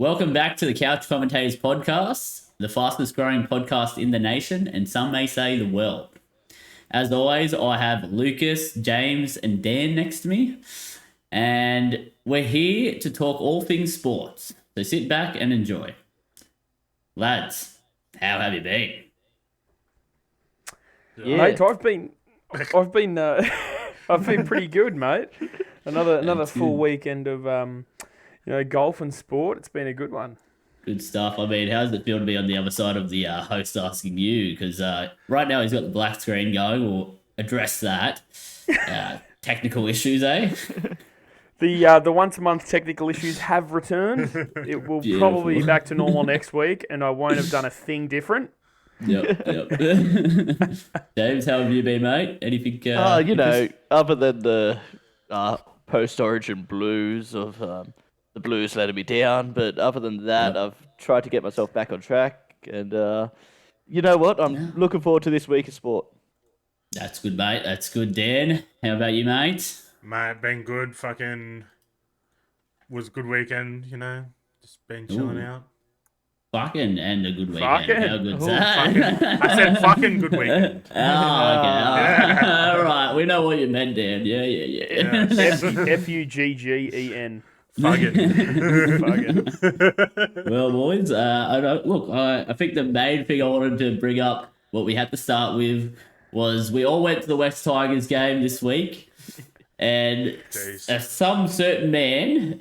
Welcome back to the Couch Commentators podcast, the fastest growing podcast in the nation, and some may say the world. As always, I have Lucas, James, and Dan next to me, and we're here to talk all things sports. So sit back and enjoy. Lads, how have you been? Yeah. Mate, I've been I've been pretty good, mate. Another full weekend of golf and sport. It's been a good one. Good stuff. I mean, how does it feel to be on the other side of the host asking you? Because right now he's got the black screen going. We'll address that. Technical issues, eh? The once a month technical issues have returned. It will probably be back to normal next week, and I won't have done a thing different. Yep. James, how have you been, mate? Anything? Other than the post-origin blues of the Blues letting me down, but other than that, I've tried to get myself back on track, and you know what? I'm looking forward to this week of sport. That's good, mate. That's good, Dan. How about you, mate? Mate, been good. Was a good weekend, just been chilling out. Fucking and a good weekend. How good's that? I said fucking good weekend. Okay. All right. We know what you meant, Dan. Yeah. F-U-G-G-E-N. Fucking. Well, boys, I think the main thing I wanted to bring up, what we had to start with, was we all went to the West Tigers game this week, and some certain man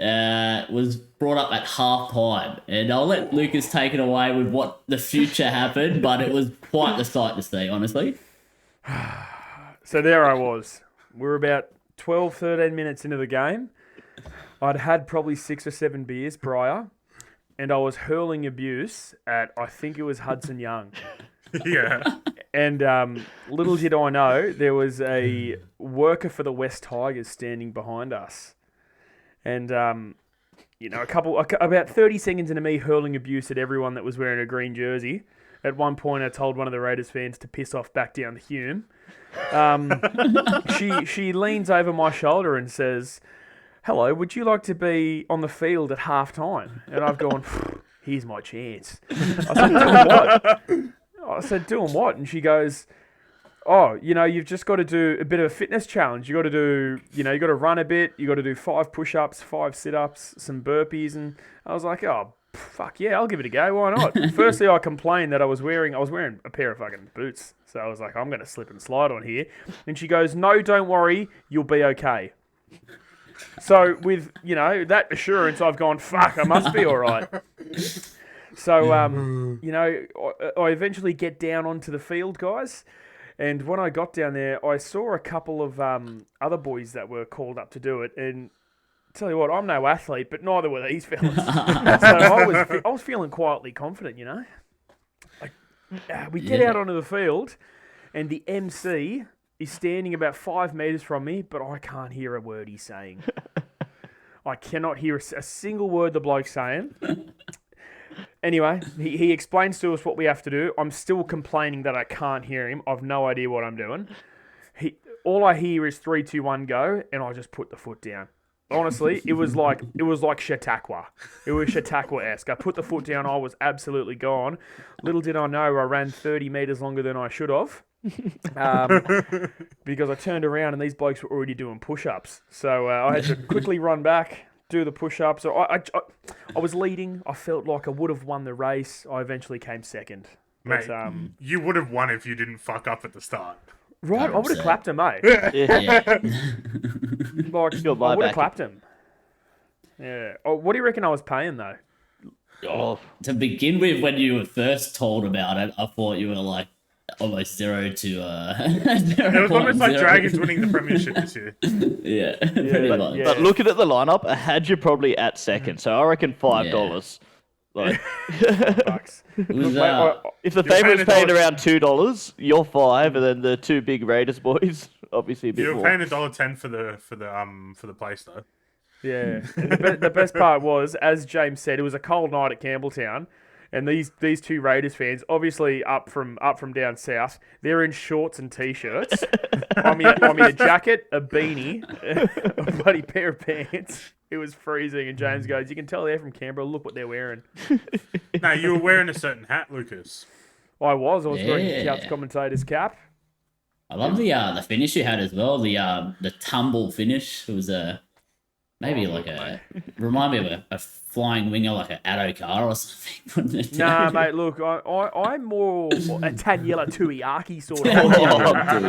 was brought up at half-time, and I'll let Lucas take it away with what the future happened, but it was quite the sight to see, honestly. So there I was. We were about 12, 13 minutes into the game. I'd had probably 6 or 7 beers prior, and I was hurling abuse at, I think it was Hudson Young. Yeah. And little did I know, there was a worker for the West Tigers standing behind us. And, about 30 seconds into me hurling abuse at everyone that was wearing a green jersey, at one point I told one of the Raiders fans to piss off back down the Hume. She leans over my shoulder and says, "Hello, would you like to be on the field at halftime?" And I've gone, "Here's my chance." I said, doing what? And she goes, "Oh, you've just got to do a bit of a fitness challenge. You got to do, you got to run a bit. You got to do 5 push-ups, 5 sit-ups, some burpees." And I was like, "Oh, fuck yeah, I'll give it a go. Why not?" Firstly, I complained that I was wearing a pair of fucking boots. So I was like, I'm going to slip and slide on here. And she goes, "No, don't worry. You'll be okay." So with, that assurance, I've gone, fuck, I must be all right. So, I eventually get down onto the field, guys. And when I got down there, I saw a couple of other boys that were called up to do it. And tell you what, I'm no athlete, but neither were these fellas. So I was feeling quietly confident, we get out onto the field, and the MC is standing about 5 metres from me, but I can't hear a word he's saying. I cannot hear a single word the bloke's saying. Anyway, he explains to us what we have to do. I'm still complaining that I can't hear him. I've no idea what I'm doing. All I hear is 3, 2, 1, go, and I just put the foot down. Honestly, it was like Chautauqua. It was Chautauqua-esque. I put the foot down. I was absolutely gone. Little did I know I ran 30 metres longer than I should have. Because I turned around and these blokes were already doing push-ups. So I had to quickly run back, do the push-ups. So I was leading. I felt like I would have won the race. I eventually came second. Mate, you would have won if you didn't fuck up at the start. Right, I would have clapped him, mate. Yeah. Like, I would have clapped him. Yeah. Oh, what do you reckon I was paying, though? To begin with, when you were first told about it, I thought you were like almost 0 to 0. It was almost like Dragons winning the premiership this year. Yeah, pretty much. But looking at the lineup, I had you probably at second, so I reckon $5. Like, Bucks. if the favourite's paying around $2, you're $5, and then the 2 big Raiders boys, obviously a bit more. You were paying $1.10 for the place though. Yeah. And the best part was, as James said, it was a cold night at Campbelltown, and these 2 Raiders fans, obviously up from down south, they're in shorts and t-shirts. I'm in a jacket, a beanie, a bloody pair of pants. It was freezing, and James goes, "You can tell they're from Canberra. Look what they're wearing." No, you were wearing a certain hat, Lucas. I was wearing the Yeah. Couch Commentators cap. I love the finish you had as well. The tumble finish. It was maybe like remind me of a flying winger like a Addo Car or something. Wouldn't it? Nah, mate. Look, I'm more a Taniela Tuiaki sort of.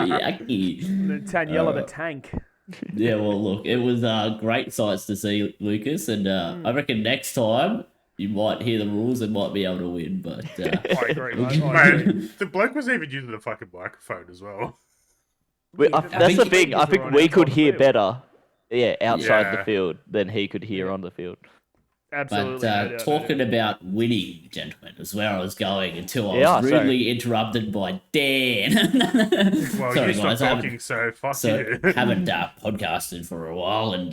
Yucky. Taniela the Tank. Yeah, well, look, it was great sights to see, Lucas, and I reckon next time you might hear the rules and might be able to win. But I agree, mate. I agree. Mate, the bloke was even using the fucking microphone as well. That's the thing. I think we could hear better, outside Yeah. the field than he could hear on the field. Absolutely. but talking about winning, gentlemen, is where I was going until I Yeah, was sorry. rudely interrupted by Dan. Well, Sorry, you stopped guys, I haven't- talking, so fuck So you. haven't podcasted for a while, and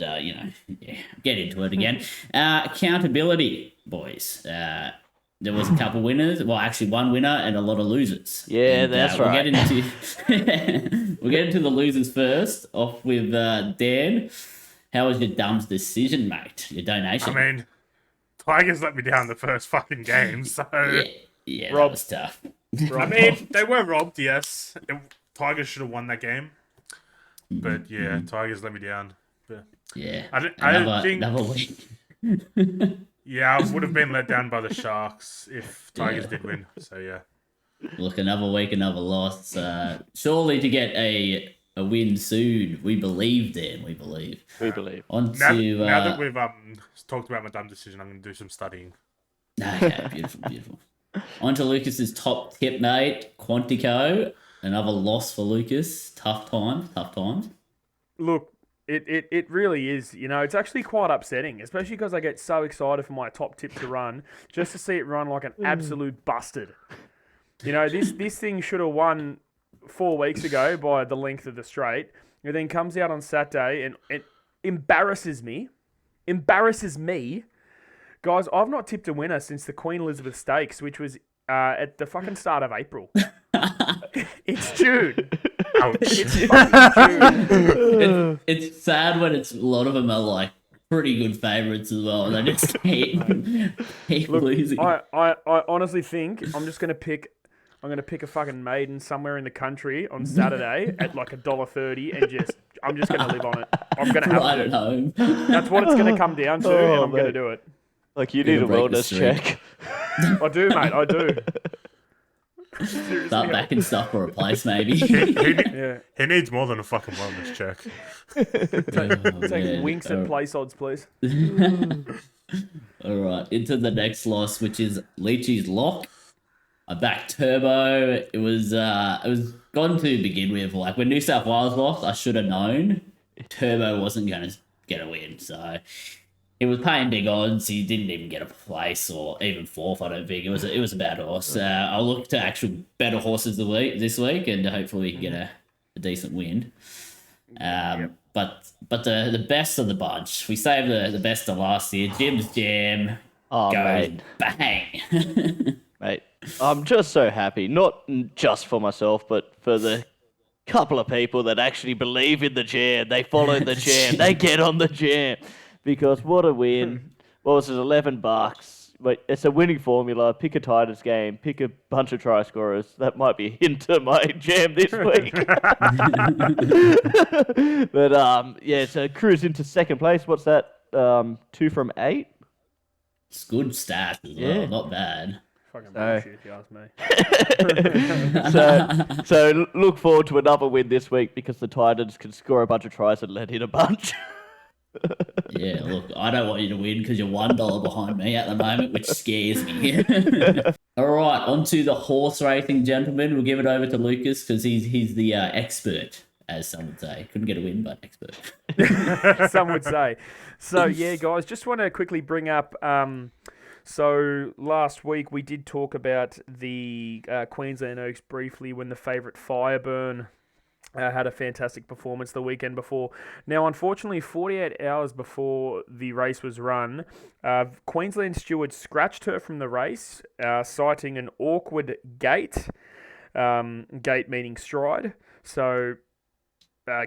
get into it again. Accountability, boys. There was a couple winners. Well, actually, one winner and a lot of losers. Yeah, And, that's we'll right. Get into we'll get into the losers first. Off with Dan. How was your Dumb's decision, mate? Your donation. I mean, Tigers let me down the first fucking game, so... yeah, Rob. that was tough. I mean, they were robbed, yes. Tigers should have won that game. But yeah, Tigers let me down. But Yeah, I don't think... another week. Yeah, I would have been let down by the Sharks if Tigers Yeah. did win. So yeah. Look, another week, another loss. Surely to get a win soon. We believe, Dan. We believe. We believe. On Now, to now that we've talked about my dumb decision, I'm going to do some studying. okay, beautiful, beautiful. On to Lucas's top tip, mate. Quantico. Another loss for Lucas. Tough times. Look, it really is. You know, it's actually quite upsetting, especially because I get so excited for my top tip to run, just to see it run like an absolute bastard. You know, this thing should have won 4 weeks ago by the length of the straight. It then comes out on Saturday and it embarrasses me. Guys, I've not tipped a winner since the Queen Elizabeth Stakes, which was at the fucking start of April. It's June. Ouch. It's fucking June. It's sad when it's a lot of them are like pretty good favourites as well, and they just keep losing. I honestly think I'm going to pick a fucking maiden somewhere in the country on Saturday at like $1.30 and I'm just going to live on it. I'm going to have Right at to. home. That's what it's going to come down to, and I'm going to mate. do it. Like, you Gonna need a break the wellness streak. check. I do, mate. I do. Seriously, Start backing stuff for a place, maybe. Yeah. He needs more than a fucking wellness check. Take winks and place odds, please. All right, into the next loss, which is Leachy's lock. I backed Turbo. It was gone to begin with. Like when New South Wales lost, I should have known Turbo wasn't going to get a win. So he was paying big odds. He didn't even get a place or even fourth. I don't think it was a bad horse. I'll look to actual better horses this week, and hopefully we can get a decent win. But the best of the bunch, we saved the best of last year. Jim's Jam Oh, goes mate. bang. Mate, I'm just so happy. Not just for myself, but for the couple of people that actually believe in the jam. They follow the jam. They get on the jam. Because what a win. What was it, $11? But it's a winning formula. Pick a Tigers game. Pick a bunch of try scorers. That might be into my jam this week. But, yeah, so cruise into second place. What's that? 2 from 8? It's good stats as well, Yeah. not bad. Fucking bullshit, if you ask me. So look forward to another win this week because the Titans can score a bunch of tries and let in a bunch. Yeah, look, I don't want you to win because you're $1 behind me at the moment, which scares me. All right, on to the horse racing, gentlemen. We'll give it over to Lucas because he's the expert, as some would say. Couldn't get a win, but expert. Some would say. So, yeah, guys, just want to quickly bring up... So last week we did talk about the Queensland Oaks briefly when the favourite Fireburn had a fantastic performance the weekend before. Now, unfortunately, 48 hours before the race was run, Queensland steward scratched her from the race, citing an awkward gait, gait meaning stride. So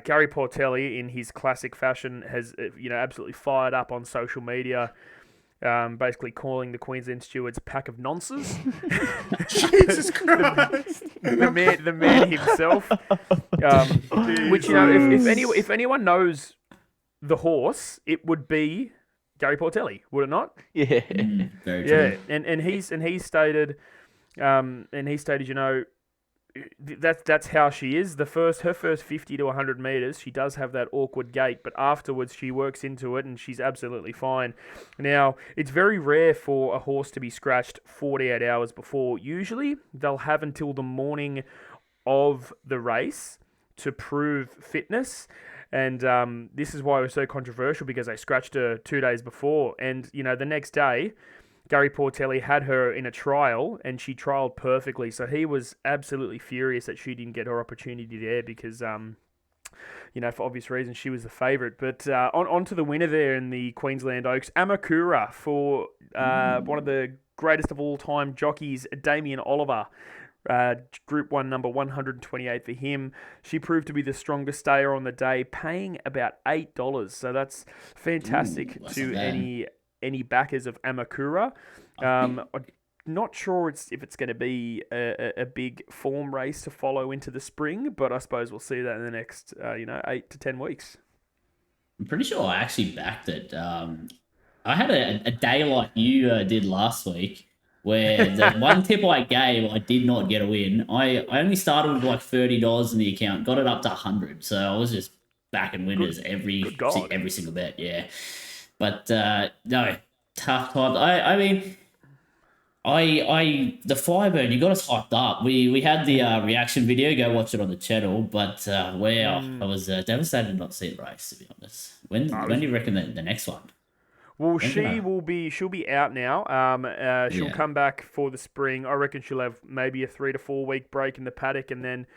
Gary Portelli, in his classic fashion, has absolutely fired up on social media, basically calling the Queensland stewards a pack of nonces. Jesus Christ. the man himself. Which if anyone knows the horse, it would be Gary Portelli, would it not? Yeah. Very true. Yeah, and he stated, that's how she is. Her first 50 to 100 meters, she does have that awkward gait, but afterwards she works into it and she's absolutely fine. Now, it's very rare for a horse to be scratched 48 hours before. Usually, they'll have until the morning of the race to prove fitness. And this is why it was so controversial, because they scratched her 2 days before. And, the next day, Gary Portelli had her in a trial, and she trialled perfectly. So he was absolutely furious that she didn't get her opportunity there because, for obvious reasons, she was the favourite. But on to the winner there in the Queensland Oaks, Amakura, for one of the greatest of all time jockeys, Damien Oliver. Group 1, number 128 for him. She proved to be the strongest stayer on the day, paying about $8. So that's fantastic. Ooh, to not bad. any backers of Amakura. I'm not sure if it's going to be a big form race to follow into the spring, but I suppose we'll see that in the next 8 to 10 weeks. I'm pretty sure I actually backed it. I had a day like you did last week, where the one tip I gave, I did not get a win. I only started with like $30 in the account, got it up to 100. So I was just backing winners every single bet, yeah. But no, tough times. I mean, the Fireburn, you got us hyped up. We had the reaction video. Go watch it on the channel. But I was devastated not to see the race, to be honest. When do you reckon the next one? Well, she'll be out now. She'll come back for the spring. I reckon she'll have maybe a 3 to 4 week break in the paddock, and then,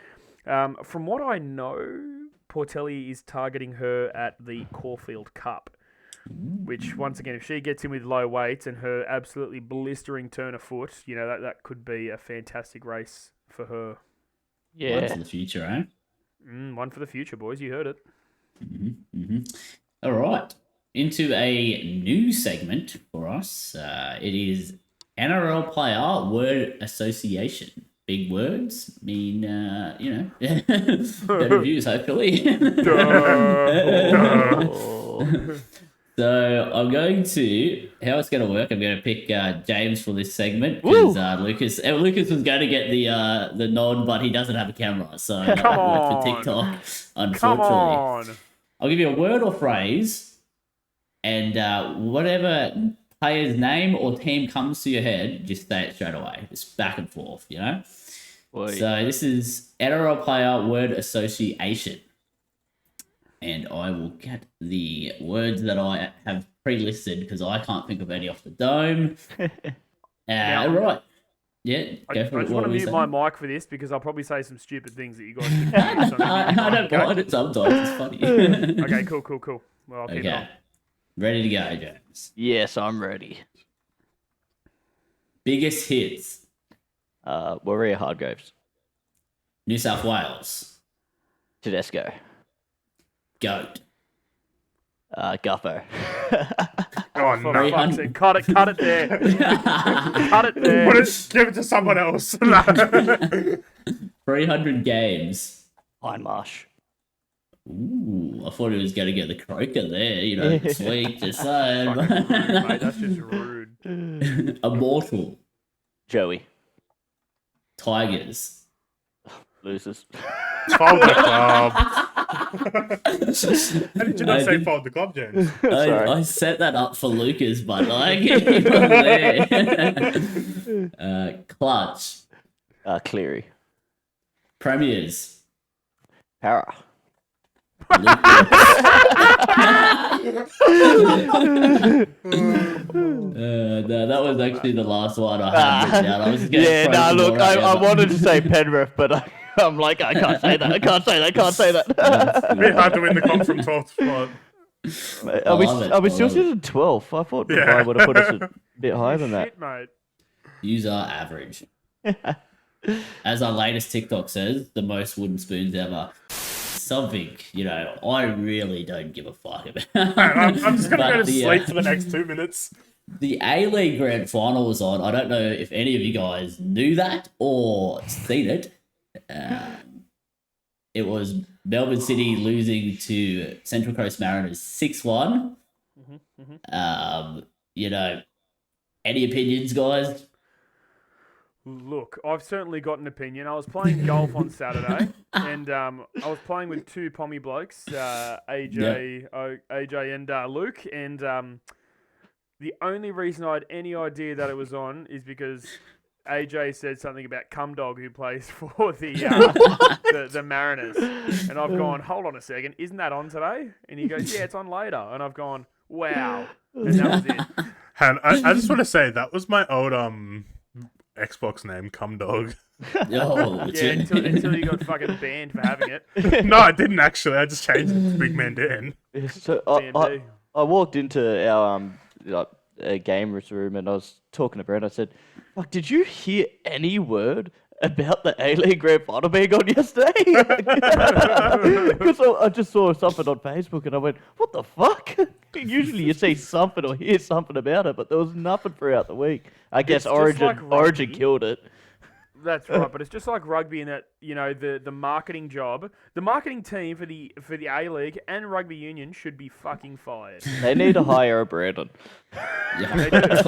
from what I know, Portelli is targeting her at the Caulfield Cup. Which, once again, if she gets in with low weights and her absolutely blistering turn of foot, that could be a fantastic race for her. Yeah. One for the future, eh? One for the future, boys. You heard it. All right. Into a new segment for us. It is NRL player word association. Big words mean, better views, hopefully. So I'm going to, how it's going to work, I'm going to pick James for this segment, because Lucas was going to get the nod, but he doesn't have a camera, so that won't work for TikTok, unfortunately. Come on. I'll give you a word or phrase, and whatever player's name or team comes to your head, just say it straight away. Just back and forth, Boy. So this is NRL player word association. And I will get the words that I have pre-listed, because I can't think of any off the dome. Right. Yeah, go for I it. just want to mute my mic for this, because I'll probably say some stupid things that you guys can hear. I don't mind it sometimes. It's funny. Okay, cool. Well, I'll keep it on. Ready to go, James. Yes, I'm ready. Biggest hits. Warrior Hardgraves. New South Wales. Tedesco. Goat. Gutho. Oh, For no. fuck's sake, cut it there. Cut it there. Give it to someone else. 300 games. Hindmarsh. Ooh, I thought he was going to get the croaker there, sweet, just saying. Fucking rude, mate. That's just rude. Immortal. Joey. Tigers. Losers. Fold the club. How did you not say fold the club, James? I set that up for Lucas, but I get him there. Clutch. Cleary. Premiers. Para. No, that was actually the last one I had written down. I was going I wanted to say Penrith, but I'm like, I can't say that. It'd be hard to win the comp from 12th spot. Are we still sitting at 12? I thought I would have put us a bit higher than that. Shit, mate. Use our average. As our latest TikTok says, the most wooden spoons ever. something, I really don't give a fuck about. I'm just gonna go to But the, sleep for the next 2 minutes. The A-League Grand Final was on. I don't know if any of you guys knew that or seen it. It was Melbourne City losing to Central Coast Mariners 6-1. Any opinions, guys? Look, I've certainly got an opinion. I was playing golf on Saturday, and I was playing with two pommy blokes, AJ and Luke, and the only reason I had any idea that it was on is because AJ said something about Cum Dog, who plays for the Mariners, and I've gone, hold on a second, isn't that on today? And he goes, yeah, it's on later, and I've gone, wow, and that was it. And I just want to say that was my old Xbox name, Cum Dog. Oh, Yeah, until you got fucking banned for having it. No, I didn't actually. I just changed it to Big Man Dan. So BMD. I walked into our gamers room and I was talking to Brent. I said, "Fuck, did you hear any word about the A-League Grand Final being on yesterday?" Because I just saw something on Facebook and I went, "What the fuck?" Usually you see something or hear something about it, but there was nothing throughout the week. I guess just Origin like Origin rugby. killed it. That's right, but it's just like rugby in that the marketing job, the marketing team for the A-League and rugby union should be fucking fired. They need to hire a Brandon.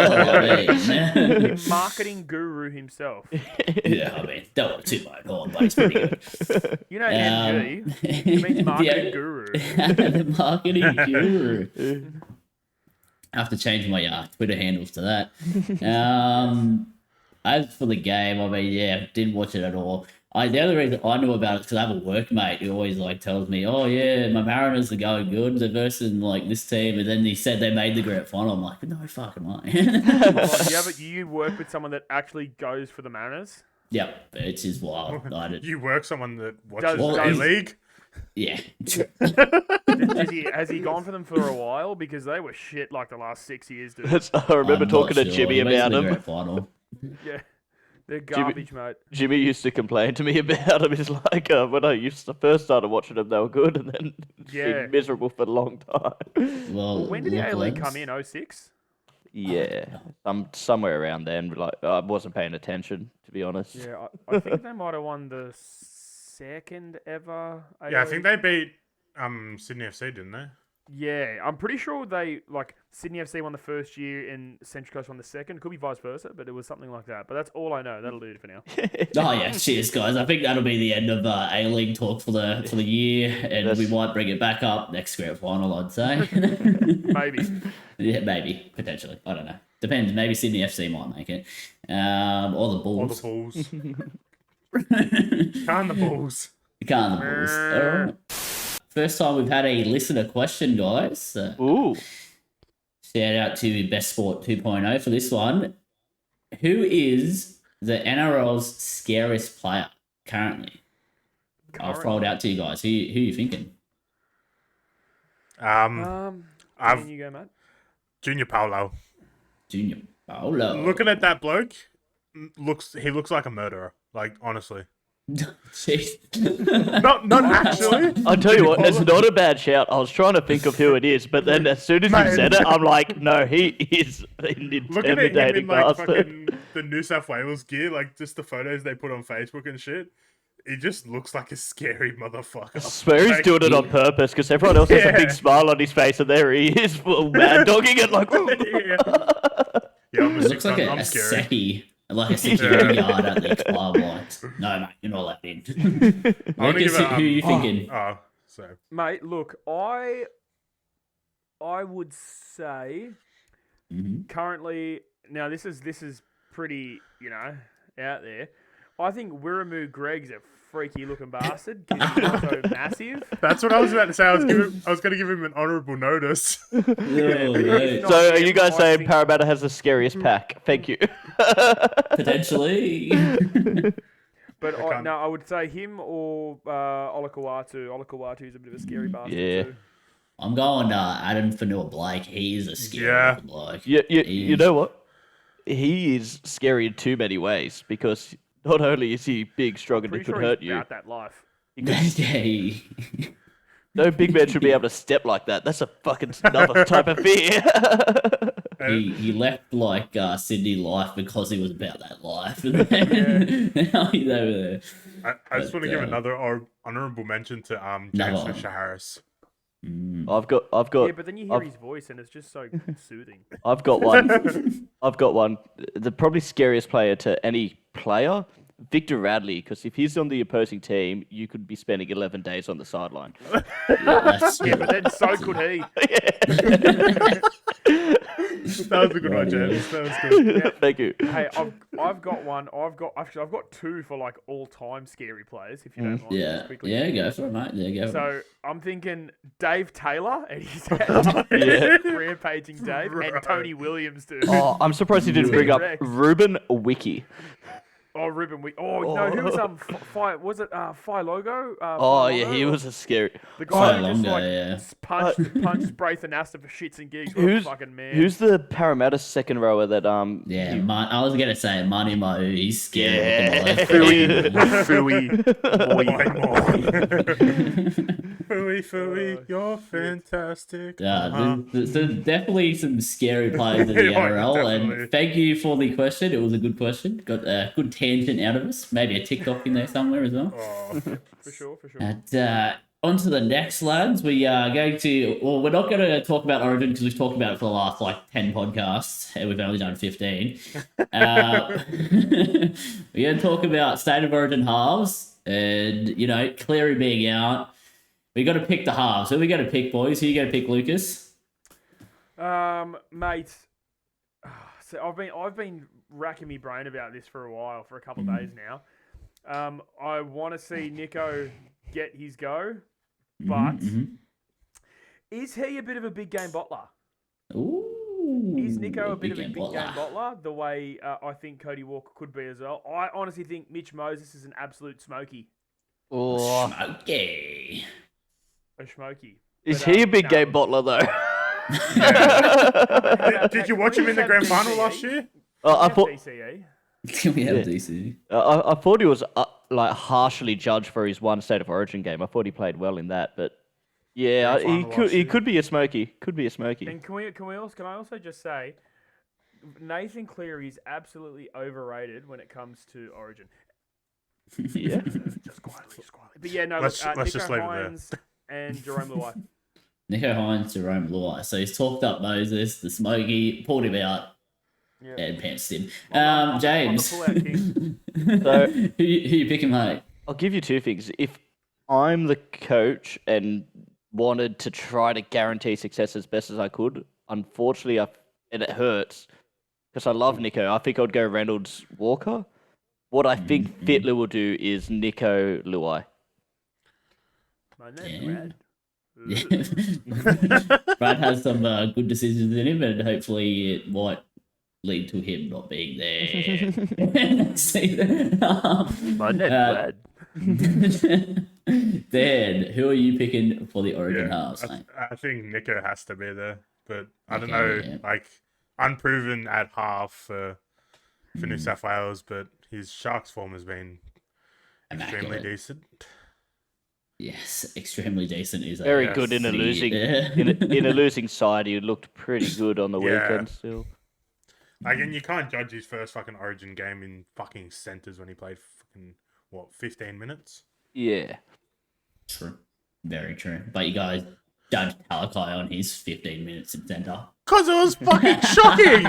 The marketing guru himself. Yeah, I mean, don't want to toot my own horn, but it's pretty good. You know, MG. It means marketing guru. The marketing guru. I have to change my Twitter handles to that. As for the game, I mean, yeah, didn't watch it at all. The only reason I knew about it is because I have a workmate who always tells me, "Oh yeah, my Mariners are going good. They're versing this team," and then he said they made the grand final. I'm like, no fucking way. You work with someone that actually goes for the Mariners? Yep, it's just wild. You work someone that watches Does- A-League? Yeah. Has he gone for them for a while? Because they were shit like the last 6 years, dude. I remember I'm talking not to sure. Jimmy He makes about the him. grand final. Yeah. They're garbage, mate. Jimmy used to complain to me about him. He's like, when I first started watching them, they were good, and then been miserable for a long time. Well, When did the A-League Lachlan's- come in? 06? Yeah, somewhere around then. I wasn't paying attention, to be honest. Yeah, I think they might have won the second ever Yeah, I A-League. think they beat Sydney FC, didn't they? Yeah, I'm pretty sure they, Sydney FC won the first year and Central Coast won the second. Could be vice versa, but it was something like that. But that's all I know. That'll do it for now. Oh yeah, cheers guys. I think that'll be the end of A-League talk for the year, and we might bring it back up next grand final, I'd say. Maybe. Yeah, maybe potentially. I don't know. Depends. Maybe Sydney FC might make it, or the Or Bulls. the Bulls. Can't the Bulls. Can't the Bulls. All right. First time we've had a listener question, guys. Ooh. Shout out to Best Sport 2.0 for this one. Who is the NRL's scariest player currently? I'll throw it out to you guys. Who are you thinking? I've You go, mate. Junior Paulo. Junior Paolo. Looking at that bloke, he looks like a murderer. Like, honestly. Jeez. Not actually. I'll tell you what, it's not a bad shout. I was trying to think of who it is, but then as soon as you Mate. said it, I'm like, no, he is an Looking at him intimidating in like bastard. fucking the New South Wales gear, like just the photos they put on Facebook and shit. He just looks like a scary motherfucker. I swear he's Like, doing it on purpose because everyone else has a big Yeah. smile on his face, and there he is, full mad dogging it like. Yeah, I'm, It looks like I'm a scary. secchi. Like a security guard at the club. Like, no, mate, you're not let in. I wanna Lucas, give it, who are you thinking? Oh, so Mate, look, I would say currently, now this is pretty, out there. I think Wiramu Greg's a freaky looking bastard because he's so massive. that's what I was about to say. I was going to give him an honourable notice. Oh, mate. not So are him, you guys I saying think- Parramatta has the scariest pack? Thank you. Potentially. But can't- I would say him or Olakawatu. Olakawatu's a bit of a scary bastard Yeah. too. I'm going Adam Fanua Blake. He is a scary Yeah. bloke. You know what? He is scary in too many ways because not only is he big, strong, and he Pretty could sure hurt he's you. about that life. he, No big man should be able to step like that. That's a fucking another type of fear. he left like Sydney life because he was about that life, and then now he's over there. I just But, want to give another honorable mention to James another- Fisher Harris. I've got Yeah, but then you hear I've- his voice and it's just so soothing. I've got one. I've got one. The probably scariest player to any player, Victor Radley, because if he's on the opposing team, you could be spending 11 days on the sideline. That's Yeah, but then so could he. That was a good one, James. That was good. Thank you. Hey, I've got one. I've got two for like all-time scary players. If you don't mind, yeah, just quickly. yeah, go for it, mate. Yeah, go. So I'm thinking Dave Taylor and he's rampaging Dave and Tony Williams too. Oh, I'm surprised you didn't bring up Rex. Ruben Wiki. Oh, Ruben, no, who was was it Phi Logo? Oh yeah, he was a scary. the guy who Phi just Longo, like yeah. punched Braithen Astor for shits and gigs. What a Who's fucking man? who's the Parramatta second rower that Yeah, I was gonna say Money Mo. He's scary. Yeah. Fooey, Fooey, you're fantastic. Yeah, there's definitely some scary players in the Yeah, NRL, definitely. and thank you for the question. It was a good question. Got a good tangent out of us. Maybe a TikTok in there somewhere as well. Oh, for sure. And on to the next, lads. We are going to. Well, we're not going to talk about Origin because we've talked about it for the last 10 podcasts, and we've only done 15. We're going to talk about State of Origin halves, and Cleary being out. We got to pick the halves. Who are we going to pick, boys? Who are you going to pick, Lucas? Mate. So I've been racking my brain about this for a while, for a couple of days now. I want to see Nico get his go, but is he a bit of a big game bottler? Ooh, Is Nico a bit of a big game bottler. bottler? The way I think Cody Walker could be as well. I honestly think Mitch Moses is an absolute smoky. Oh, Smoky. A smoky. is But, he a big no. game bottler though? Did you watch him in the grand final last year? I thought DCE. We have Yeah. DC. I thought he was harshly judged for his one State of Origin game. I thought he played well in that, but yeah, Grand final last he year. could be a smoky. Could be a smoky. And can I also just say, Nathan Cleary is absolutely overrated when it comes to Origin. Yeah. Just quietly. But yeah, no, Let's Nico just leave it there. Hines and Jerome Luai. Nico Hines, Jerome Luai. So he's talked up Moses, the Smoky, pulled him out, Yeah. and pantsed him. I'm the James, pull-out king. So who you picking, mate? I'll give you two things. If I'm the coach and wanted to try to guarantee success as best as I could, unfortunately, and it hurts because I love Nico. I think I'd go Reynolds Walker. What I think Fitler will do is Nico Luai. My name's Yeah. Brad. Brad has some good decisions in him, and hopefully it might lead to him not being there. See that? My name's Uh, Brad. Dan, who are you picking for the Origin halves, mate? I think Nico has to be there, but I don't Okay, know, yeah. unproven at half for New South Wales, but his Sharks form has been extremely Immaculate. decent. Yes, extremely decent is Very Yes. good in a the- losing yeah. in a losing side. He looked pretty good on the Yeah. weekend still. Again, you can't judge his first fucking Origin game in fucking centres when he played 15 minutes. Yeah. True. Very true. But you guys judge Talakai on his 15 minutes in centre. Cause it was fucking shocking.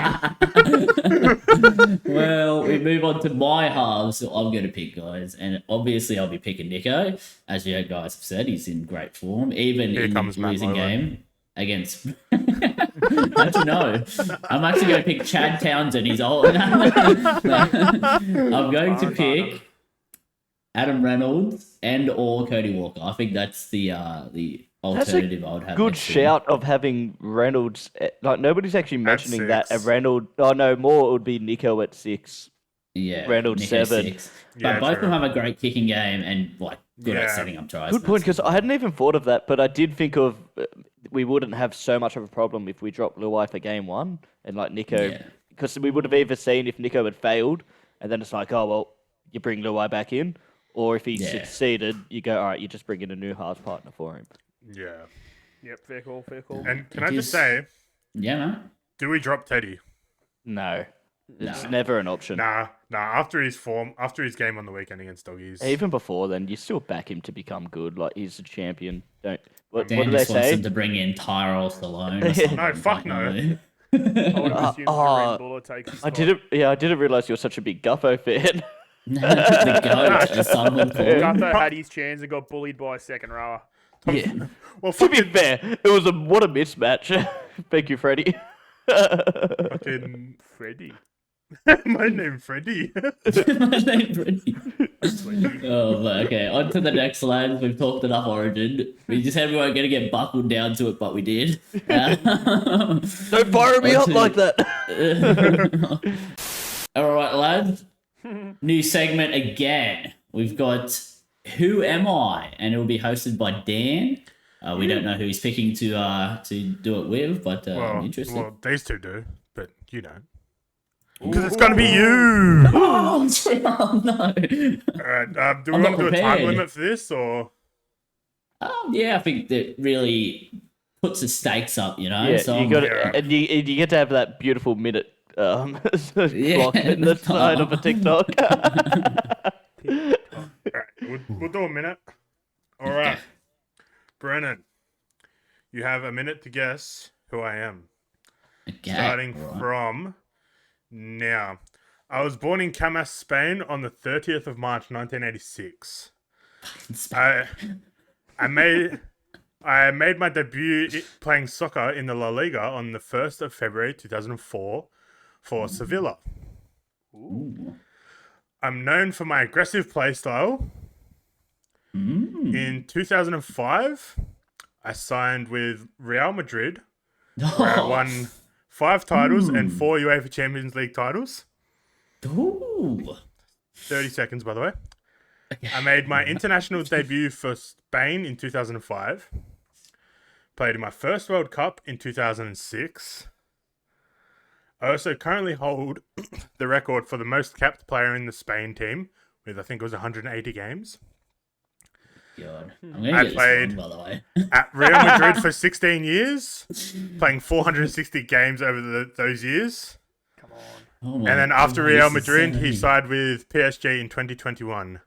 Well, we move on to my halves. So I'm going to pick, guys. And obviously, I'll be picking Nico. As you guys have said, he's in great form. Even Here in comes the Matt losing Moylan. game against... How'd you know? I'm actually going to pick Chad Townsend. He's old. I'm going to pick Adam Reynolds and or Cody Walker. I think that's the alternative I would have. Good next to him. shout of having Reynolds. Like nobody's actually mentioning that. A 6. Reynolds. Oh no, more would be Nico at 6. Yeah, Reynolds Nico 7. 6. But Yeah, both of true. them have a great kicking game and good at Yeah. setting up tries. Good point, because I hadn't even thought of that, but I did think of we wouldn't have so much of a problem if we dropped Luai for game 1 and Nico, Yeah. because we would have either seen if Nico had failed, and then it's like, oh well, you bring Luai back in, Or if he Yeah. succeeded, you go, all right, you just bring in a new halves partner for him. Yeah. Yep, fair call, fair call. And can It I just is- say, Yeah, man. do we drop Teddy? No, it's No. never an option. Nah. After his game on the weekend against Doggies. Even before then, you still back him to become good. Like he's a champion. Don't. What Dan do they just wants say? them to bring in Tyrell Stallone or something. No, fuck no. I would have assumed Kareem Buller takes his I spot. didn't. Yeah, I didn't realize you're such a big Gutho fan. The goat, as someone called him. Gutho had his chance and got bullied by a second rower. Yeah. Well, To be fucking, fair, it was what a mismatch. Thank you, Freddie. fucking Freddie. my name Freddie. My name, Freddie. Oh, but okay. On to the next lads. We've talked enough Origin. We just said we weren't going to get buckled down to it, but we did. Don't fire me On up to- like that. All right, lads. New segment again. We've got Who Am I? And it will be hosted by Dan. We don't know who he's picking to do it with, but I'm interested. Well, these two do, but you don't. Because it's gonna be you. Oh, no. All right. Do we I'm want to not do a time prepared. limit for this, or Yeah, I think that really puts the stakes up, you know? Yeah, so you I'm- got Yeah. and you get to have that beautiful minute Yeah. clock in the side of a TikTok. all right, we'll do a minute. All right, Brennan, you have a minute to guess who I am. Okay, Starting all right. from now. I was born in Camas, Spain on the 30th of March 1986. I made my debut playing soccer in the La Liga on the 1st of February 2004 for Sevilla. Ooh. I'm known for my aggressive play style. In 2005, I signed with Real Madrid, where I won 5 titles and 4 UEFA Champions League titles. Ooh. 30 seconds, by the way. I made my international debut for Spain in 2005. Played in my first World Cup in 2006. I also currently hold the record for the most capped player in the Spain team, with I think it was 180 games. God. I'm going I to get played- this wrong, by the way. At Real Madrid for 16 years, playing 460 games over those years. Come on. Oh my And then after God, Real this is Madrid, he insane. signed with PSG in 2021.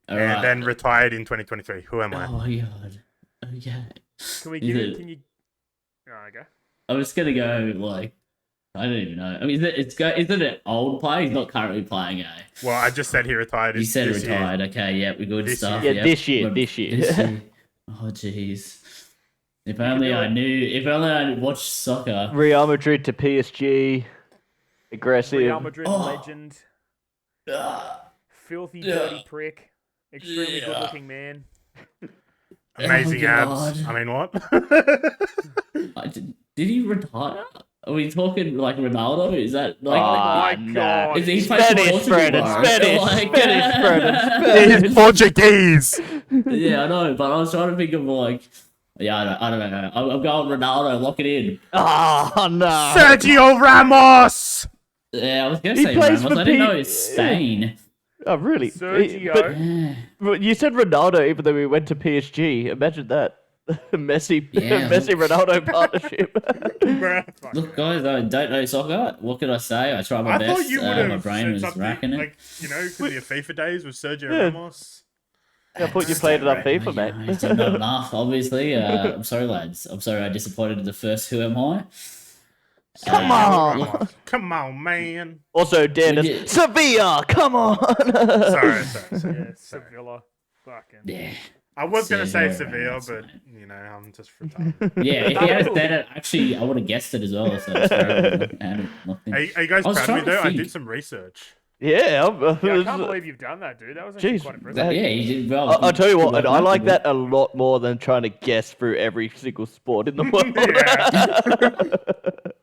All And right. then retired in 2023. Who am I? Oh my God. Okay. Can we Is give it- it? Can you? Oh, okay. I was going to go, like, I don't even know. I mean, is it an old player? He's not currently playing, eh? Well, I just said he retired. You said this year. retired. Okay, yeah, we good This stuff. year. Yep. Yeah, this year, We're- this year. Oh, jeez. If only do I it. knew. If only I watched soccer. Real Madrid to PSG, aggressive. Real Madrid Oh. legend, Ah, filthy, Yeah. dirty prick, extremely Yeah. good-looking man. Amazing Oh, abs. God. I mean, what? did he retire? Are we talking like Ronaldo? Is that like? my nah. God. Is he playing Spanish, Portugal, Brennan. bro? Spanish, Like- Spanish, Brennan. He's Portuguese. Yeah, I know, but I was trying to think of like. Yeah, I don't know. I'm going Ronaldo. Lock it in. Oh no! Sergio Ramos. Yeah, I was gonna He say plays Ramos. for I didn't know P- it's Spain. Oh really? Sergio. Yeah. But you said Ronaldo, even though we went to PSG. Imagine that. Messi, Yeah. Messi Ronaldo partnership. Bruh. Look, guys, I don't know soccer. What can I say? I try my I best. thought you would have my brain said was something racking it. like, you know, could be a FIFA days with Sergio Yeah. Ramos. I thought you played enough FIFA, Yeah, mate. it's not enough, obviously. I'm sorry, lads. I'm sorry I disappointed in the first Who Am I? Come Uh, on. Ramos. Come on, man. Also, Dennis, Would you- Sevilla, come on. Sorry. Yeah, Sevilla. Fucking. Yeah. I was going to say Sergio Sevilla, Ramos, but, mate. you know, I'm just retarded. Yeah, if he had said it, actually, I would have guessed it as well. So it's terrible. Nothing. Are you guys I was proud of me, trying to though? I think. did some research. Yeah, Yeah, I can't believe you've done that, dude. That was actually Jeez, quite impressive. that- Yeah, he did well. I'll tell you what, Good and I like work, that a lot more than trying to guess through every single sport in the world. Yeah.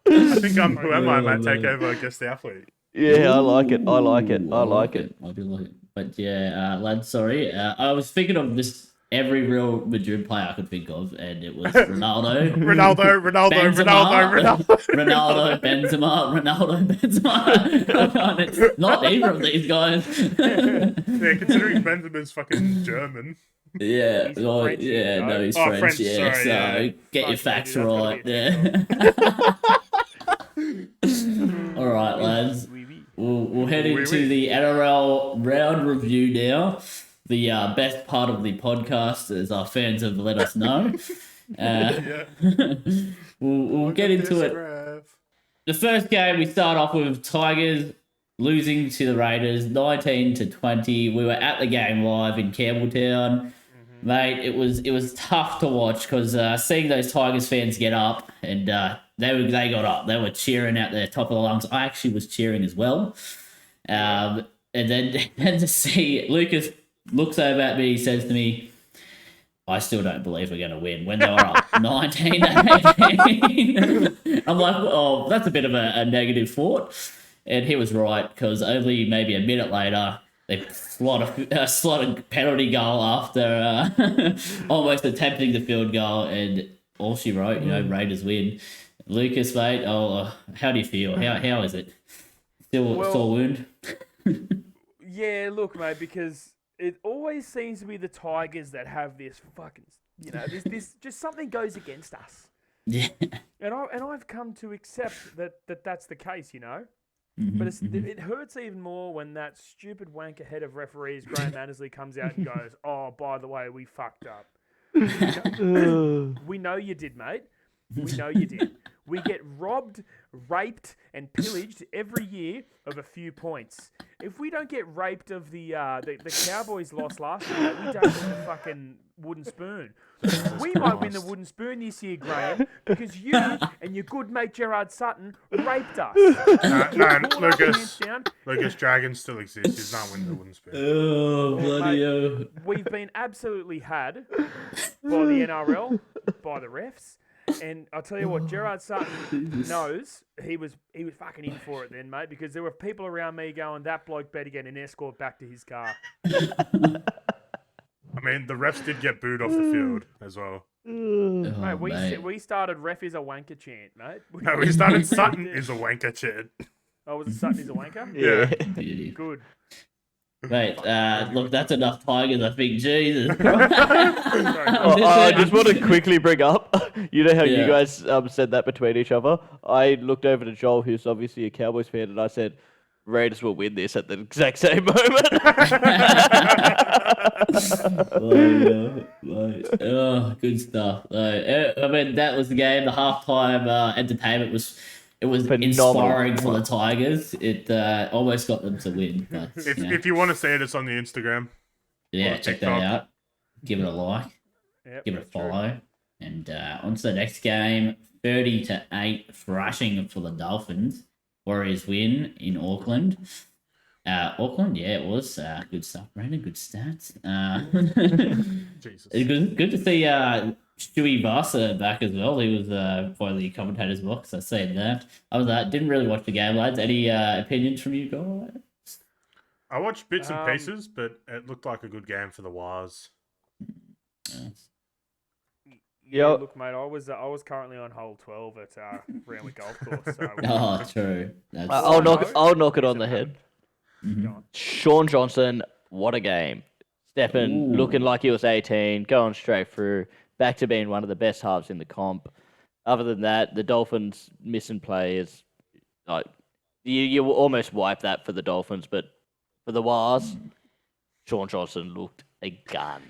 I think who am I might take over, I guess, the athlete. Yeah, I like it. I like it. Ooh, I like it. I do like it. But yeah, lads, sorry. I was thinking of this every Real Madrid player I could think of, and it was Ronaldo, Ronaldo. Ronaldo, Benzema. It's not either of these guys. Yeah, considering Benzema's fucking German. Yeah, He's well, French, yeah, no? no, he's Oh, French. French, Yeah, sorry, so yeah. get your Fuck, facts maybe that's right. gotta Yeah. All right, lads. Oui, oui. We'll head Oui, into oui. the NRL round review now. The best part of the podcast, as our fans have let us know. Yeah. We'll get into it. The first game, we start off with Tigers losing to the Raiders 19-20. We were at the game live in Campbelltown. Mate, it was tough to watch because seeing those Tigers fans get up and they got up. They were cheering out their top of the lungs. I actually was cheering as well. And then to see Lucas looks over at me, he says to me, I still don't believe we're going to win when they were up 19-18. I'm like, oh, that's a bit of a negative thought. And he was right because only maybe a minute later, they slot a penalty goal after almost attempting the field goal. And all she wrote, Raiders win. Lucas, mate, how do you feel? How is it? Still sore wound? Yeah, look, mate, because it always seems to be the Tigers that have this fucking, this just something goes against us. Yeah. And I've come to accept that's the case, But it hurts even more when that stupid wanker head of referees, Graham Annesley, comes out and goes, "Oh, by the way, we fucked up." We know you did, mate. We know you did. We get robbed, raped, and pillaged every year of a few points. If we don't get raped of the Cowboys lost last year, we don't win the fucking wooden spoon. We might win the wooden spoon this year, Graham, because you and your good mate Gerard Sutton raped us. No, Lucas, Dragons still exist. He's not winning the wooden spoon. Oh, bloody hell. We've been absolutely had by the NRL, by the refs. And I'll tell you what, Gerard Sutton knows he was fucking in for it then, mate, because there were people around me going, that bloke better get an escort back to his car. I mean, the refs did get booed off the field as well. Mate, mate. we started ref is a wanker chant, mate. No, we started Sutton is a wanker chant. Oh, was it Sutton is a wanker? Yeah. Beauty. Good. Mate, look, that's enough Tigers, I think. Jesus. I just want to quickly bring up, you know how Yeah. you guys said that between each other? I looked over to Joel, who's obviously a Cowboys fan, and I said, Raiders will win this at the exact same moment. Oh, good stuff. I mean, that was the game. The halftime entertainment was Phenomenal. inspiring for the Tigers. It almost got them to win. But, If you want to see it, it's on the Instagram. yeah, or check TikTok. that out. Give it a like. Yep, Give it a that's true. follow. And on to the next game. 30-8 thrashing for the Dolphins. Warriors win in Auckland. Auckland, yeah, it was good stuff. Brandon, good stats. Jesus. It's good to see Stewie Vasa back as well. He was by the commentators box. I seen that. I was didn't really watch the game, lads. Any opinions from you guys? I watched bits and pieces, but it looked like a good game for the Wars. Yeah, Yep. look, mate, I was currently on hole 12 at Ramwick Golf Course. So Oh, true. That's I'll knock it Is on the head. Go on. Sean Johnson, what a game. Stepping, Ooh. looking like he was 18, going straight through, back to being one of the best halves in the comp. Other than that, the Dolphins missing players, like you will almost wipe that for the Dolphins, but for the Wars, Sean Johnson looked a gun.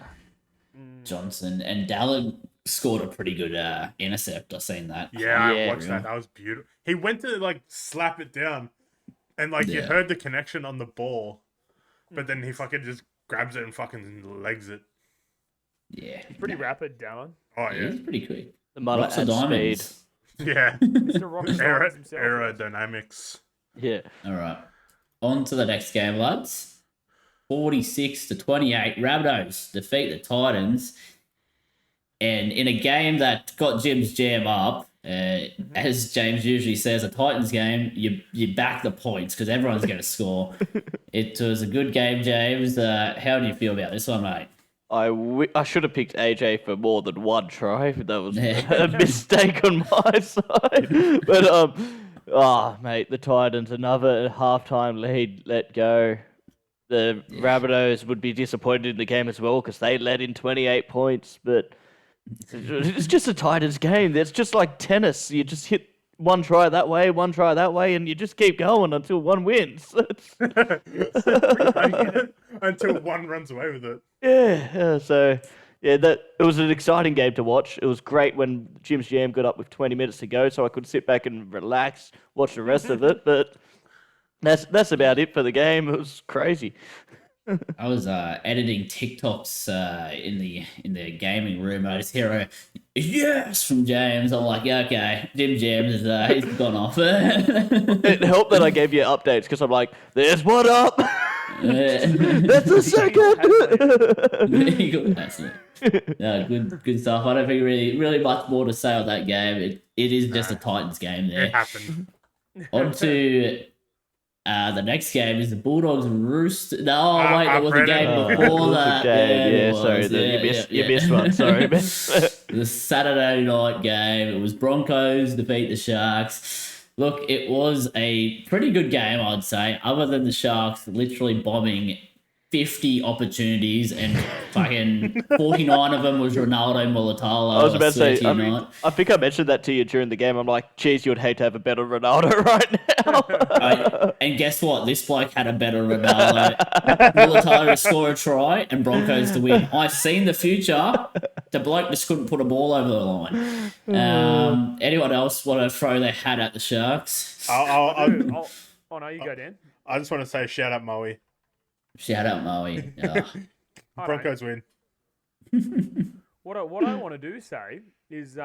Johnson and Dallin scored a pretty good intercept. I seen that. Yeah, Yeah. I watched that. That was beautiful. He went to slap it down, and you Yeah. heard the connection on the ball, but then he fucking just grabs it and fucking legs it. Yeah, Pretty rapid, Dallin. Oh Yeah, yeah, he's pretty quick. The mother Lots of at speed. diamonds. yeah. Mr. Rocket Science himself. Aerodynamics. Yeah. All right. On to the next game, lads. 46-28. Rabbitohs defeat the Titans. And in a game that got Jim's jam up, as James usually says, a Titans game, you back the points because everyone's going to score. It was a good game, James. How do you feel about this one, mate? I should have picked AJ for more than one try. That was Yeah. a mistake on my side. But mate, the Titans, another halftime lead let go. The Rabbitohs would be disappointed in the game as well because they led in 28 points. But it's just a Titans game. It's just like tennis. You just hit one try that way, and you just keep going until one wins. Until one runs away with it. Yeah. So that it was an exciting game to watch. It was great when Jim's Jam got up with 20 minutes to go, so I could sit back and relax, watch the rest of it. But that's about it for the game. It was crazy. I was editing TikToks in the gaming room. I just hear a yes from James. I'm like, yeah, okay, Jim James is he's gone off. It helped that I gave you updates because I'm like, there's one up. That's a second. That's it. No, good stuff. I don't think really much more to say on that game. It is just a Titans game there. It happened. On to the next game is the Bulldogs and Roosters. No, wait, there was a game before that. You missed one. Sorry, man. The Saturday night game. It was Broncos defeat the Sharks. Look, it was a pretty good game, I'd say, other than the Sharks literally bombing 50 opportunities and fucking 49 of them was Ronaldo Mulatalo. I was about to say, I think I mentioned that to you during the game. I'm like, geez, you would hate to have a better Ronaldo right now. And guess what? This bloke had a better Ronaldo. Mulatalo to score a try and Broncos to win. I've seen the future. The bloke just couldn't put a ball over the line. Anyone else want to throw their hat at the Sharks? Oh, no, you go, Dan. I just want to say shout out Moe. Shout out Moe. Broncos win. What I want to do, say, is,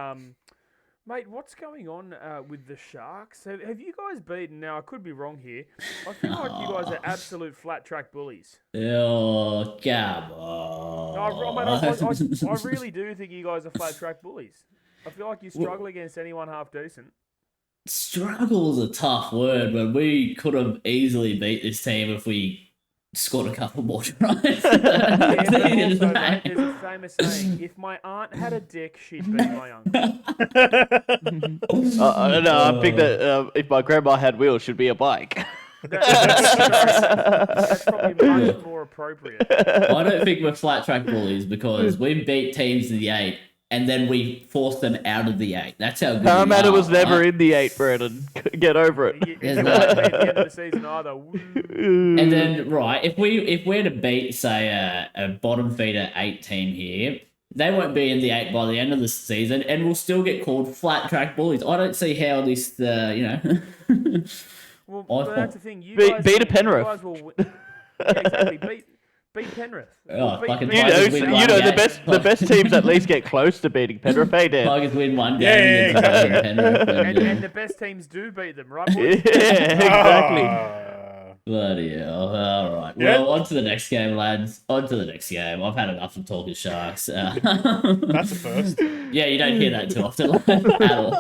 mate, what's going on with the Sharks? Have you guys beaten? Now, I could be wrong here. I feel like you guys are absolute flat track bullies. Oh, come on. I really do think you guys are flat track bullies. I feel like you struggle against anyone half decent. Struggle is a tough word, but we could have easily beat this team if we scored a couple more tries. There's a famous saying, if my aunt had a dick, she'd be my uncle. I think that if my grandma had wheels, she'd be a bike. That's probably much more appropriate. I don't think we're flat track bullies because we beat teams in the 8 and then we forced them out of the 8. That's how good Parramatta was never in the 8, Brandon. Get over it. You won't be at the end of the season either. And then, right, if we're to beat, say, a bottom feeder 8 team here, they won't be in the 8 by the end of the season and we'll still get called flat track bullies. I don't see how this, Well, that's the thing. Beat a Penrith. You guys will, exactly. Beat Penrith. The best teams at least get close to beating Penrith. Hey, Dan. Tigers win one game against Penrith. And the best teams do beat them, right, boys? Yeah, exactly. Bloody hell. All right. Well, on to the next game, lads. On to the next game. I've had enough of talking Sharks. That's the first. Yeah, you don't hear that too often at all.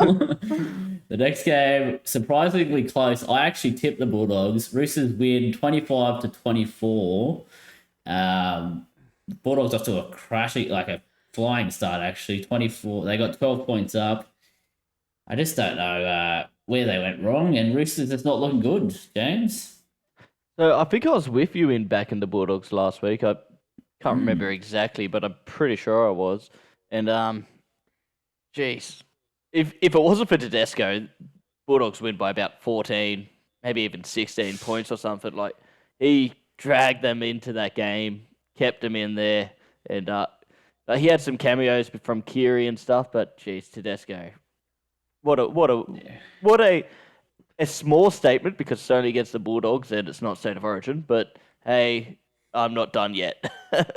The next game, surprisingly close. I actually tipped the Bulldogs. Roosters win 25-24. Bulldogs off to a flying start, actually. 24. They got 12 points up. I just don't know where they went wrong, and Roosters is not looking good, James. So I think I was with you in backing the Bulldogs last week. I can't remember exactly, but I'm pretty sure I was. And geez, if it wasn't for Tedesco, Bulldogs win by about 14, maybe even 16 points or something. Like he dragged them into that game, kept them in there, and he had some cameos from Kiri and stuff. But geez, Tedesco, what a small statement because it's only against the Bulldogs and it's not State of Origin. But hey, I'm not done yet.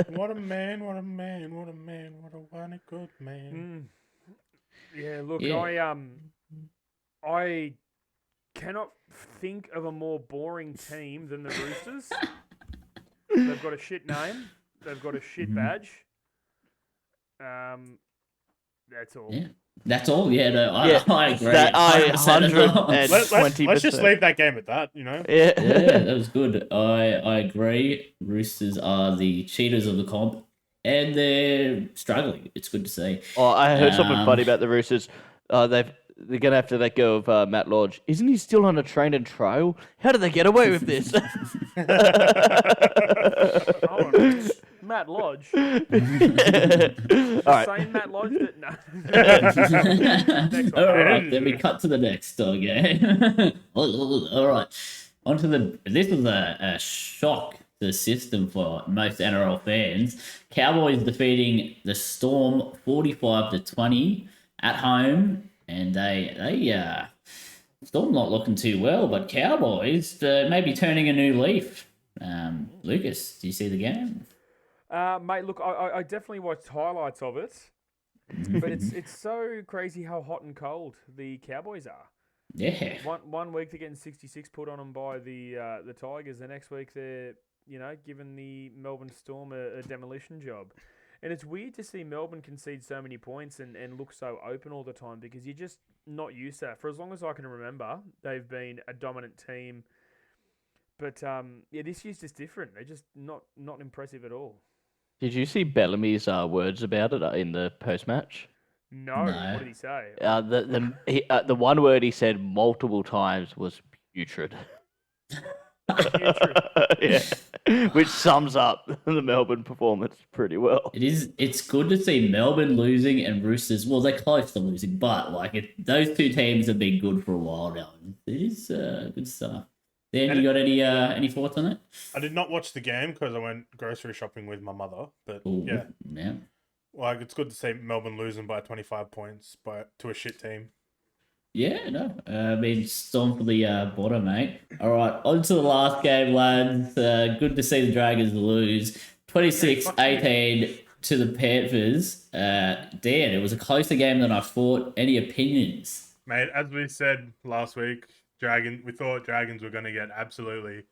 What a man! What a man! What a man! What a one good man. Yeah, look, Yeah. I cannot think of a more boring team than the Roosters. They've got a shit name. They've got a shit badge. That's all. Yeah. That's all? Yeah, no, I agree. I 120%. Let's just 120%. leave that game at that, you know? Yeah. Yeah, that was good. I agree. Roosters are the cheaters of the comp. and they're struggling. It's good to see. Oh, I heard something Um, funny about the Roosters. They're gonna have to let go of Matt Lodge. Isn't he still on a train and trial? How did they get away with this? Hold on a minute. Matt Lodge. All right. Same Matt Lodge that no. Next All one. right, then we cut to the next game. All right, on to the. This was a shock to the system for most NRL fans. Cowboys defeating the Storm 45-20 at home, and they Storm not looking too well, but Cowboys maybe turning a new leaf. Lucas, do you see the game? Mate, look, I definitely watched highlights of it, but it's so crazy how hot and cold the Cowboys are. Yeah. One week they're getting 66 put on them by the Tigers. The next week they're giving the Melbourne Storm a demolition job. And it's weird to see Melbourne concede so many points and look so open all the time because you're just not used to that. For as long as I can remember, they've been a dominant team. But this year's just different. They're just not impressive at all. Did you see Bellamy's words about it in the post-match? No. No. What did he say? The one word he said multiple times was putrid. Putrid. Yeah, which sums up the Melbourne performance pretty well. It's good to see Melbourne losing and Roosters. Well, they're close to losing, but those two teams have been good for a while now. It is good stuff. Dan, you got any thoughts on it? I did not watch the game because I went grocery shopping with my mother. But Ooh, yeah, yeah. like it's good to see Melbourne losing by 25 points to a shit team. Yeah, no. I mean, Storm for the bottom, mate. All right, on to the last game, lads. Good to see the Dragons lose. 26-18 to the Panthers. Dan, it was a closer game than I thought. Any opinions? Mate, as we said last week, we thought Dragons were going to get absolutely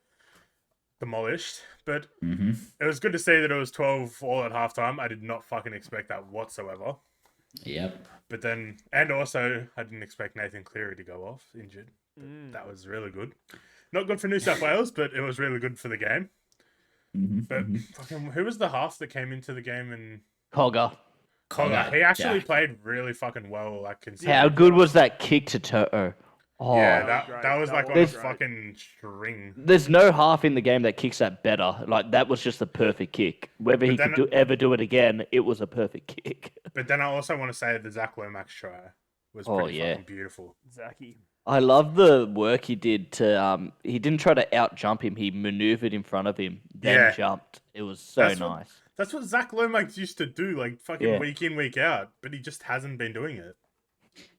demolished. But it was good to see that it was 12 all at halftime. I did not fucking expect that whatsoever. Yep. But then, and also, I didn't expect Nathan Cleary to go off injured. That was really good. Not good for New South Wales, but it was really good for the game. But fucking, who was the half that came into the game and Cogger. Cogger? He actually Jack. played really fucking well. Like, How good was that kick to toe? Oh, yeah, great. that was That like was on a great. fucking string. There's no half in the game that kicks that better. Like, that was just the perfect kick. Whether he then- could ever do it again, it was a perfect kick. But then I also want to say the Zach Lomax try was Oh, pretty yeah. fucking beautiful. Zachy. I love the work he did to. He didn't try to out jump him. He maneuvered in front of him, then Yeah. jumped. It was so That's what- nice. That's what Zach Lomax used to do, like fucking Yeah. week in, week out. But he just hasn't been doing it.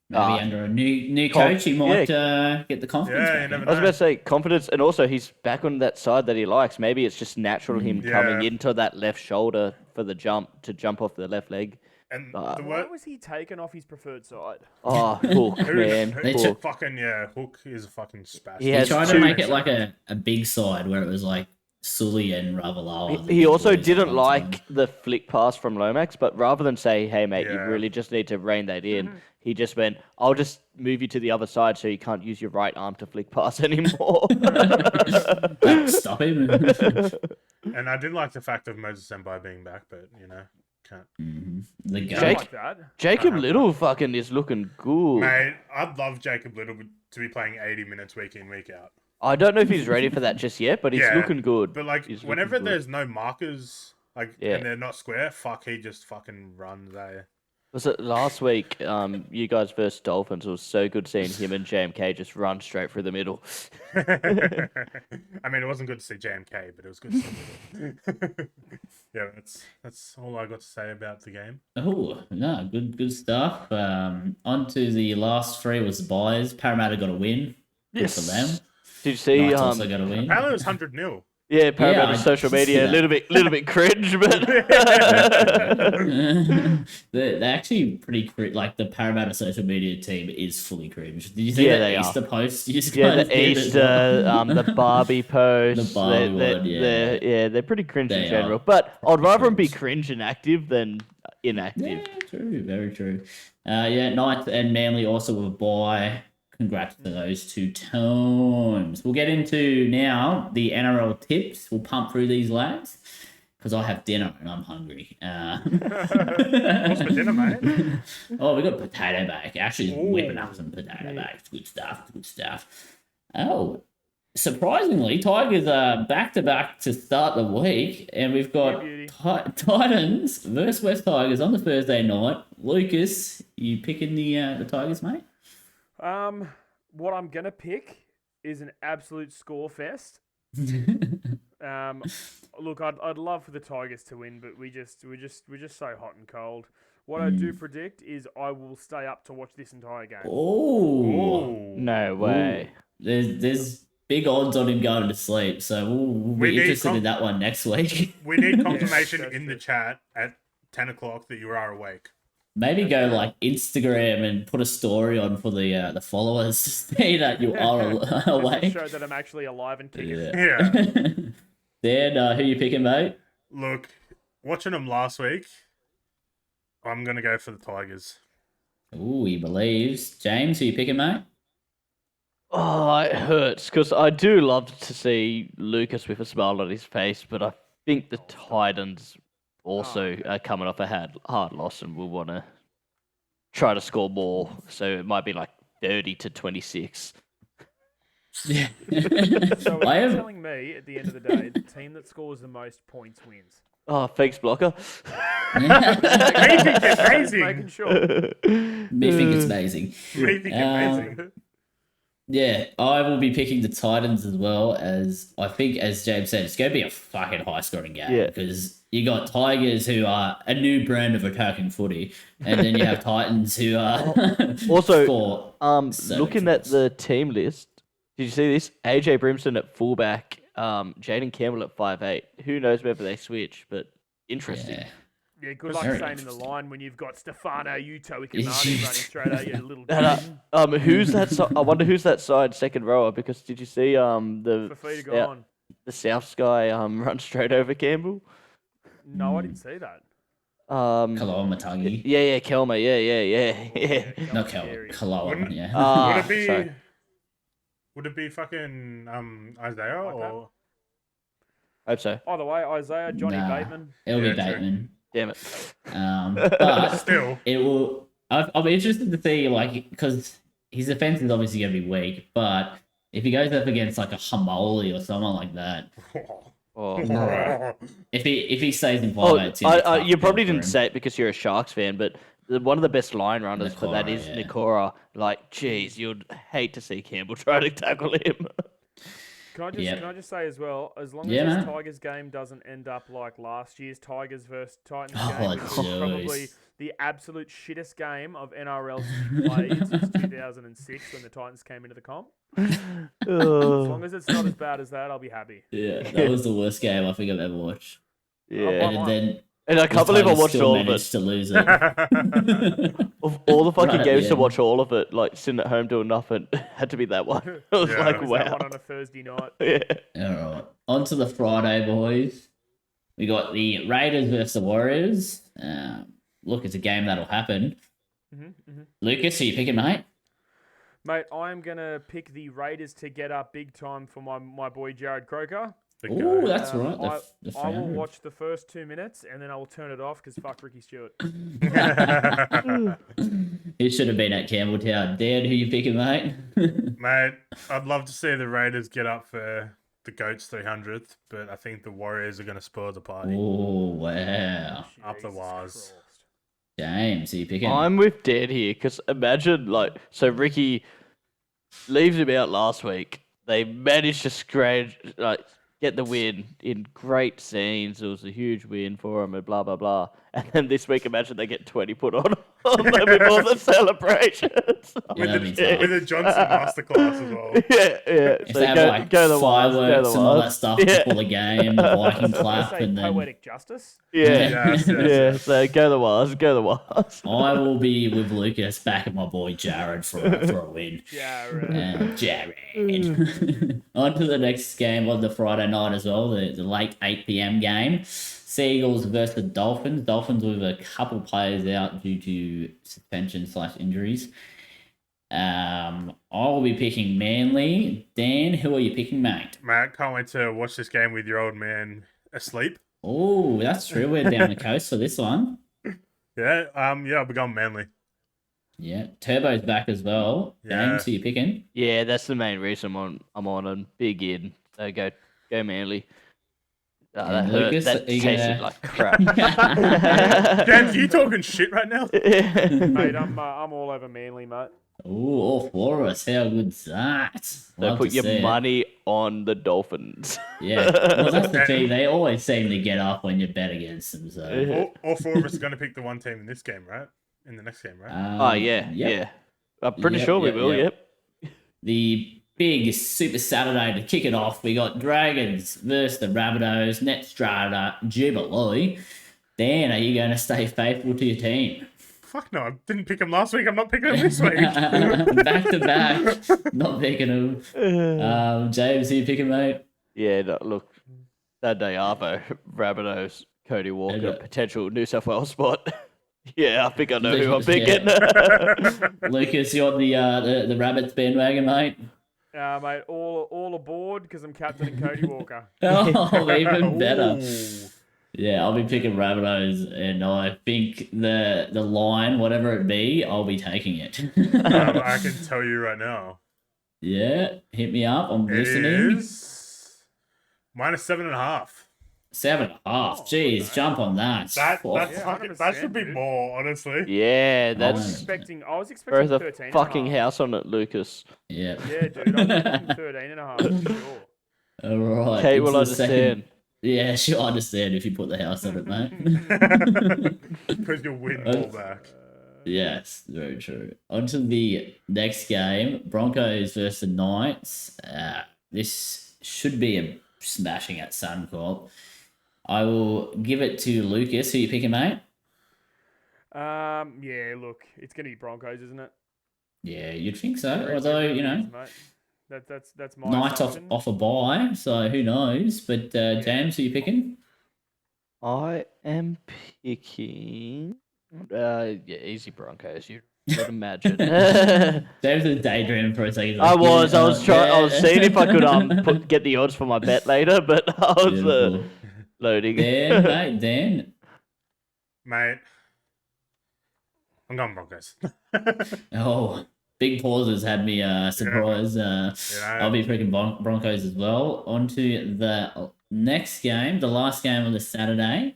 Maybe under a new coach, he might get the confidence Yeah, you back. never in. I was about to say confidence, and also he's back on that side that he likes. Maybe it's just natural him coming Yeah. into that left shoulder for the jump to jump off the left leg. And Uh, the Why word was he taken off his preferred side? Oh, Hook, man, They Hook. fucking Hook is a fucking spastic. He He has tried to two- make it like a big side where it was like Sully and Ravalawa. He also didn't like the flick pass from Lomax, but rather than say, "Hey mate, you Yeah. really just need to rein that in," he just went, "I'll just move you to the other side so you can't use your right arm to flick pass anymore." Stop him. And I did like the fact of Moses Sembai being back, but can't. The I goat. Jake- like that. Jacob Little fucking is looking good. Mate, I'd love Jacob Little to be playing 80 minutes week in, week out. I don't know if he's ready for that just yet, but he's Yeah, looking good. But like, He's looking whenever good. there's no markers, like, Yeah. and they're not square, he just fucking runs. Was it last week? You guys versus Dolphins. It was so good seeing him and JMK just run straight through the middle. I mean, it wasn't good to see JMK, but it was good to see. Yeah, that's all I got to say about the game. Oh, no, good stuff. On to the last three was the buys. Parramatta got a win. Good for them. Did you see? Knights also got a win. Apparently, it was 100-0. Yeah, Parramatta I social did see media, a that. little bit cringe, but They're actually pretty like the Parramatta social media team is fully cringe. Did you see Yeah, that they are. Easter post? You yeah, guys the did as Easter, well? the Barbie post, The Barbie one, yeah. they're pretty cringe in They general. are. But I'd rather them be Cringe. cringe and active than inactive. Yeah, true, very true. Knights and Manly also with a bye. Congrats to those two teams. We'll get into now the NRL tips. We'll pump through these lads. because I have dinner and I'm hungry. What's for dinner, mate? Oh, we got potato bake. Actually, whipping up Ooh. some potato bake. Good stuff. Good stuff. Oh, surprisingly, Tigers are back to back to start the week, and we've got beauty. Titans versus West Tigers on the Thursday night. Lucas, you picking the Tigers, mate? What I'm gonna pick is an absolute score fest. Look, I'd love for the Tigers to win, but we're just so hot and cold. What I do predict is I will stay up to watch this entire game. Oh, Ooh. No way. there's big odds on him going to sleep, so we'll We be need interested in that one next week. We need confirmation that's in the true. chat at 10 o'clock that you are awake. Maybe go like Instagram and put a story on for the followers to see that you are Just to awake. show that I'm actually alive and kicking. Yeah. Yeah. Dan, who you picking, mate? Look, watching them last week, I'm going to go for the Tigers. Ooh, he believes. James, who you picking, mate? Oh, it hurts because I do love to see Lucas with a smile on his face, but I think the Titans also are coming off a hard loss and will want to try to score more. So it might be like 30-26. Yeah. So I are you am. telling me at the end of the day, the team that scores the most points wins? Oh, thanks, blocker. Me think it's Just amazing. making sure. Me think it's amazing. Me think amazing. Yeah, I will be picking the Titans as well, as I think, as James said, it's going to be a fucking high scoring game Yeah. because you got Tigers who are a new brand of attacking footy, and then you have Titans who are Also, score so looking many at the team list, did you see this? AJ Brimson at fullback, Jaden Campbell at 5'8". Who knows whether they switch, but interesting. Yeah. Yeah, good luck Very staying in the interesting. line when you've got Stefano Uto Ikamani running straight at you, little And, who's that? I wonder who's that side second rower, because did you see Fafita gone. the South guy run straight over Campbell? No, I didn't see that. Kaloa Matangi. Yeah, Kelma, yeah. Not Scary. Kaloa, yeah. Would it be... sorry. Would it be fucking Isaiah or... Hope so. Either way, Isaiah, Johnny Nah. Bateman. It'll Yeah, be true. Bateman. Damn it. But Still. it will. I'll be interested to see, like, because his defense is obviously going to be weak, but if he goes up against like a Hamoli or someone like that, Oh. if he stays in Oh, 5'8", it's gonna be tough you to probably go for didn't him. say it because you're a Sharks fan, but one of the best line runners for that Nikora, is yeah. Nikora. Like, geez, you'd hate to see Campbell try to tackle him. Yep. Can I just say as well, as long as Yeah, this man. Tigers game doesn't end up like last year's Tigers versus Titans Oh, game, which was probably jeez. the absolute shittest game of NRL played since 2006 when the Titans came into the comp. As long as it's not as bad as that, I'll be happy. Yeah, that was the worst game I think I've ever watched. Yeah. And then And I the can't believe I Tigers watched still all of managed it. to lose it. Of all the fucking Right, games to yeah. watch all of it, like sitting at home doing nothing, had to be that one. I was Yeah. like, Was that wow. one on a Thursday night? Yeah. All right, on to the Friday, boys. We got the Raiders versus the Warriors. Look, it's a game that'll happen. Lucas, who you picking, mate? Mate, I'm going to pick the Raiders to get up big time for my boy Jared Croker. Oh, that's right. I will watch the first 2 minutes and then I will turn it off because fuck Ricky Stewart. He should have been at Campbelltown. Dan, who you picking, mate? Mate, I'd love to see the Raiders get up for the GOAT's 300th, but I think the Warriors are going to spoil the party. Oh, wow. Up the Jesus wires. Christ. James, who you picking? I'm with Dan here because imagine, like, so Ricky leaves him out last week. They managed to get the win in great scenes. It was a huge win for them and blah, blah, blah. And then this week, imagine they get 20 put on them with all the celebrations. Yeah, that'd be tough. With a Johnson masterclass as well. Yeah. If So they have like go the Wires, fireworks go the and all that Wires. stuff Yeah. before the game, the Viking I was clap, gonna say and then poetic justice. Yeah. Yes, Yeah. yes. So go the Wires, go the Wires. I will be with Lucas backing my boy Jared for a win. Jared. Jared. On to the next game on the Friday night as well, the late 8 p.m. game. Seagulls versus the Dolphins. Dolphins with a couple players out due to suspension/injuries. I will be picking Manly. Dan, who are you picking, mate? Matt, can't wait to watch this game with your old man asleep. Oh, that's true. We're down the coast for this one. Yeah, I'll be going Manly. Yeah, Turbo's back as well. Yeah. James, who you picking? Yeah, that's the main reason I'm on a big in. So go Manly. Oh, that And hurt. Lucas, That are you tasted gonna- like crap. James, you talking shit right now? Mate, I'm all over Manly, mate. Ooh, all four of us. How good's that? So Love put to your see it. money on the Dolphins. Yeah, well, that's the thing. They always seem to get up when you bet against them. So, All four of us are going to pick the one team in this game, right? In the next game, right? Oh yeah, yep. yeah. I'm pretty Yep, sure we yep, will. yep. Yep. The big Super Saturday to kick it off. We got Dragons versus the Rabbitohs. Netstrata Jubilee. Dan, are you going to stay faithful to your team? Fuck no, I didn't pick him last week. I'm not picking him this week. Back to back. Not picking him. James, who you picking, mate? Yeah. No, look, Saturday Arvo, Rabbitohs, Cody Walker, Yeah. potential New South Wales spot. Yeah, I think I know who I'm Yeah. picking. Lucas, you on the Rabbits bandwagon, mate? Mate, all aboard because I'm captaining Cody Walker. Oh, even better. Ooh. Yeah, I'll be picking Rabbitohs, and I think the line, whatever it be, I'll be taking it. I can tell you right now. Yeah, hit me up. I'm It listening. is -7.5. 7.5. Jeez, okay. jump on that. That Fuck. Yeah, fucking, that should be 100%, dude. more, honestly. Yeah, I was that's expecting throw 13 the and a fucking half. house on it, Lucas. Yeah. Yeah, dude, I'm expecting 13 and a half for sure. All right. Kate into will the understand. second- Yeah, she'll understand if you put the house on it, mate. Because you'll win more back. Yes, very true. On to the next game, Broncos versus the Knights. This should be a smashing at Suncorp. I will give it to Lucas. Who you picking, mate? Yeah, look, it's gonna be Broncos, isn't it? Yeah, you'd think so. It Although, really you know, is, mate. That's my Knights assumption. off a bye, so who knows? But James, who you picking? I am picking. Yeah, easy Broncos. You would imagine. James was daydreaming for a second. I like, was. yeah, I was trying. I was yeah. seeing if I could get the odds for my bet later, but I was Beautiful. loading. Dan, mate, Dan. Mate, I'm going Broncos. Oh, big pauses had me surprised. I'll be picking Broncos as well. On to the next game, the last game of the Saturday.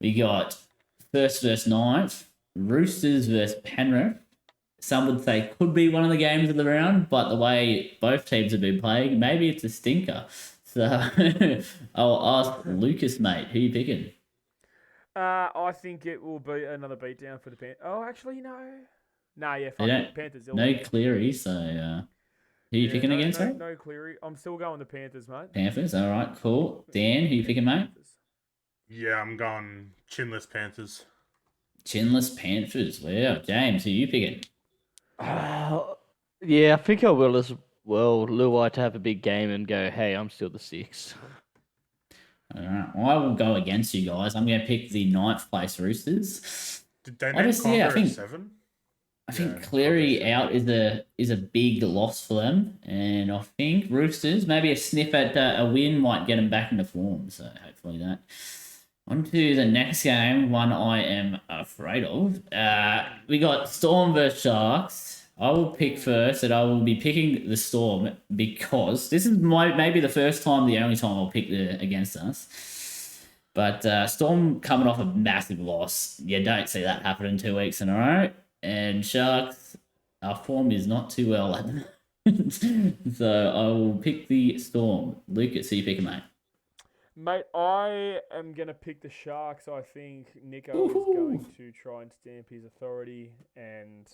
We got first versus ninth, Roosters versus Penrith. Some would say could be one of the games of the round, but the way both teams have been playing, maybe it's a stinker. So I'll ask Lucas, mate, who you picking? I think it will be another beatdown for the Panthers. Oh, actually, no. Nah, yeah, fuck They it. don't- Panthers. they'll No win. Cleary, so who you Yeah, picking no, against? no, sorry? no Cleary. I'm still going the Panthers, mate. Panthers, all right, cool. Dan, who you picking, mate? Yeah, I'm going chinless Panthers. Chinless Panthers. Wow, James, who you picking? Yeah, I think I will as well. Luai to have a big game and go, hey, I'm still the 6. All right, I will go against you guys. I'm going to pick the ninth place Roosters. Did they I name just- Conger yeah, I at think- 7? I think Yeah, Cleary obviously. out is a big loss for them, and I think Roosters maybe a sniff at a win might get them back into form. So hopefully that. On to the next game, one I am afraid of. We got Storm versus Sharks. I will pick first, and I will be picking the Storm because this is maybe the first time, the only time I'll pick against us. But Storm coming off a massive loss. You don't see that happening 2 weeks in a row. And Sharks, our form is not too well at the moment. So I will pick the Storm. Lucas, who you picking, mate? Mate, I am going to pick the Sharks. I think Nico is Woohoo. going to try and stamp his authority and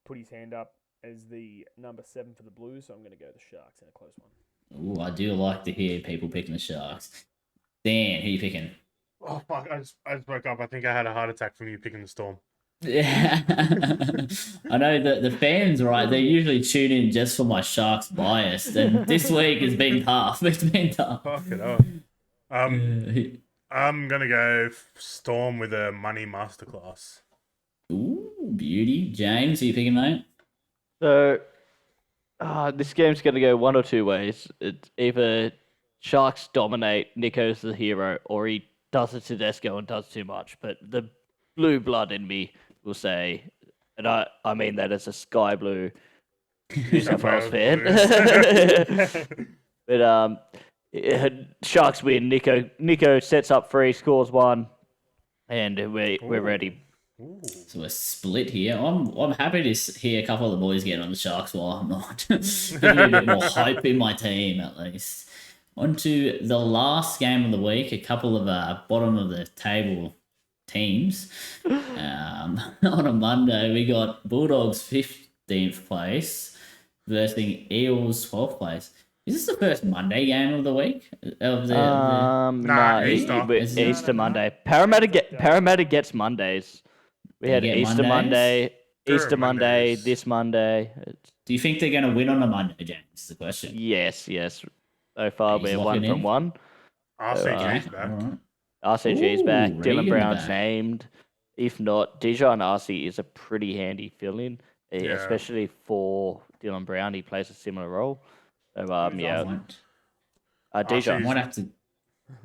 put his hand up as the number 7 for the Blues. So I'm going to go the Sharks in a close one. Ooh, I do like to hear people picking the Sharks. Dan, who you picking? Oh, fuck. I just woke up. I think I had a heart attack from you picking the Storm. Yeah. I know that the fans, right, they usually tune in just for my Sharks bias. And this week has been tough. It's been tough. Fuck it up. I'm going to go Storm with a money masterclass. Ooh, beauty. James, who you picking, mate? So, this game's going to go one or two ways. It's either Sharks dominate, Nico's the hero, or he does the Tedesco and does too much. But the blue blood in me will say, and I mean that as a sky blue New South Wales fan. But Sharks win. Nico sets up 3, scores 1, and we're ready. Ooh. So we're split here. I'm happy to hear a couple of the boys getting on the Sharks while I'm not. Give me a bit more hope in my team, at least. On to the last game of the week. A couple of bottom of the table teams. On a Monday, we got Bulldogs 15th place versus Eels 12th place. Is this the first Monday game of the week? Nah, Easter Monday. Parramatta gets Mondays. We had get Easter Mondays? Monday, Easter Monday, Mondays. this Monday. Do you think they're going to win on a Monday, James? Is the question. Yes. So far, He's we're locking 1 from in. 1. RCG's Okay, back. all right. RCG's Ooh, back. Dylan Regan Brown's back. named. If not, Dijon RC is a pretty handy fill-in, Yeah. especially for Dylan Brown. He plays a similar role. So, Dijon. I might have to.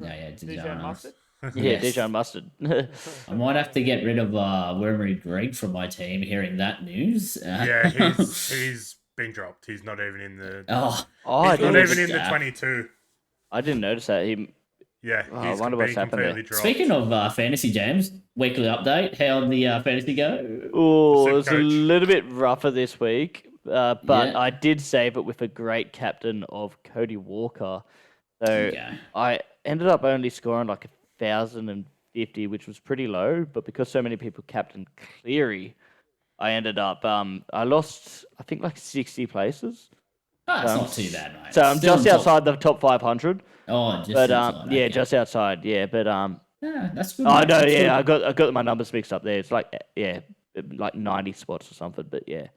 Yeah, DJ Mustard? Yeah, Yes. Dijon Mustard. I might have to get rid of Wormery Greg from my team. Hearing that news. Yeah, he's been dropped. He's not even in the. Oh, I He's not didn't, even in the Yeah. 22. I didn't notice that. Yeah, Oh, I he's wonder been what's happened there. completely dropped. speaking of fantasy, James, weekly update. How'd the fantasy go? Oh, Super it was a coach. little bit rougher this week, but Yeah. I did save it with a great captain of Cody Walker. So Okay. I ended up only scoring like 1,050, which was pretty low. But because so many people captained Cleary, I ended up I lost I think like 60 places. Oh, that's Um, not too bad, mate. So I'm Still just in top- outside the top 500. Oh, just But inside, yeah, okay. just outside. Yeah, but Yeah, that's good. oh mate. no, That's yeah, good. I got my numbers mixed up there. It's like like 90 spots or something. But yeah.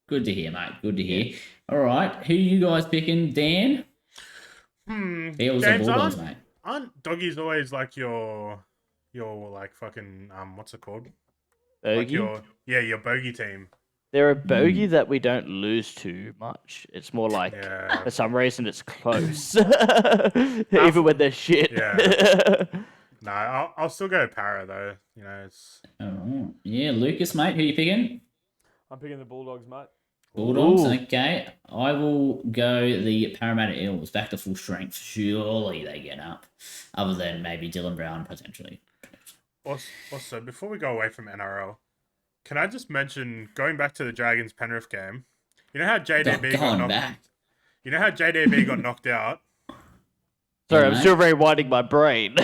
Good to hear, mate. Good to hear. All right, who you guys picking, Dan? Eels or James, Bulldogs, mate? aren't doggies always like your like fucking what's it called? Like Bogey? your bogey team. They're a bogey that we don't lose too much. It's more like Yeah. for some reason it's close, even when they're shit. Yeah. No, I'll still go Para though. You know, it's All right. Yeah, Lucas, mate. Who you picking? I'm picking the Bulldogs, mate. Bulldogs. Ooh. Okay, I will go the Parramatta Eels back to full strength. Surely they get up, other than maybe Dylan Brown potentially. also before we go away from NRL, can I just mention going back to the Dragons Penrith game? You know how JDB got Going knocked. back. You know how JDB got knocked out. Sorry, Yeah, I'm mate. still rewinding my brain.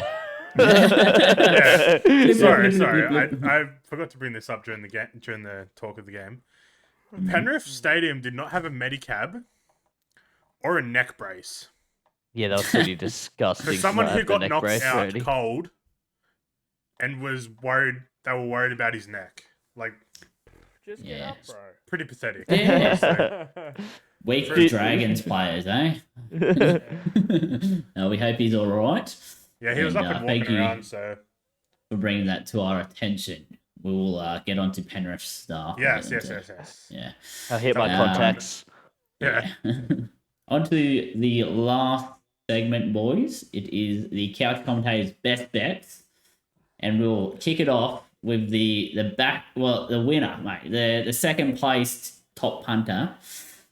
Yeah. Sorry. I forgot to bring this up during the talk of the game. Penrith Stadium did not have a Medicab or a neck brace. Yeah, that was pretty disgusting. For to someone not who have the got neck knocked brace out already. cold and was worried, they were worried about his neck. Like, Just get Yeah. up, bro. pretty pathetic. Yeah. So, Weak for Dude. Dragons players, eh? No, we hope he's all right. yeah, he was And, up and thank walking you. around, so For bringing that to our attention, we will get on to Penrith stuff. yes. Yeah. I hit my Um, contacts. Yeah. On to the last segment, boys. It is the Couch Commentators' best bets. And we'll kick it off with the winner, mate. The second placed top punter.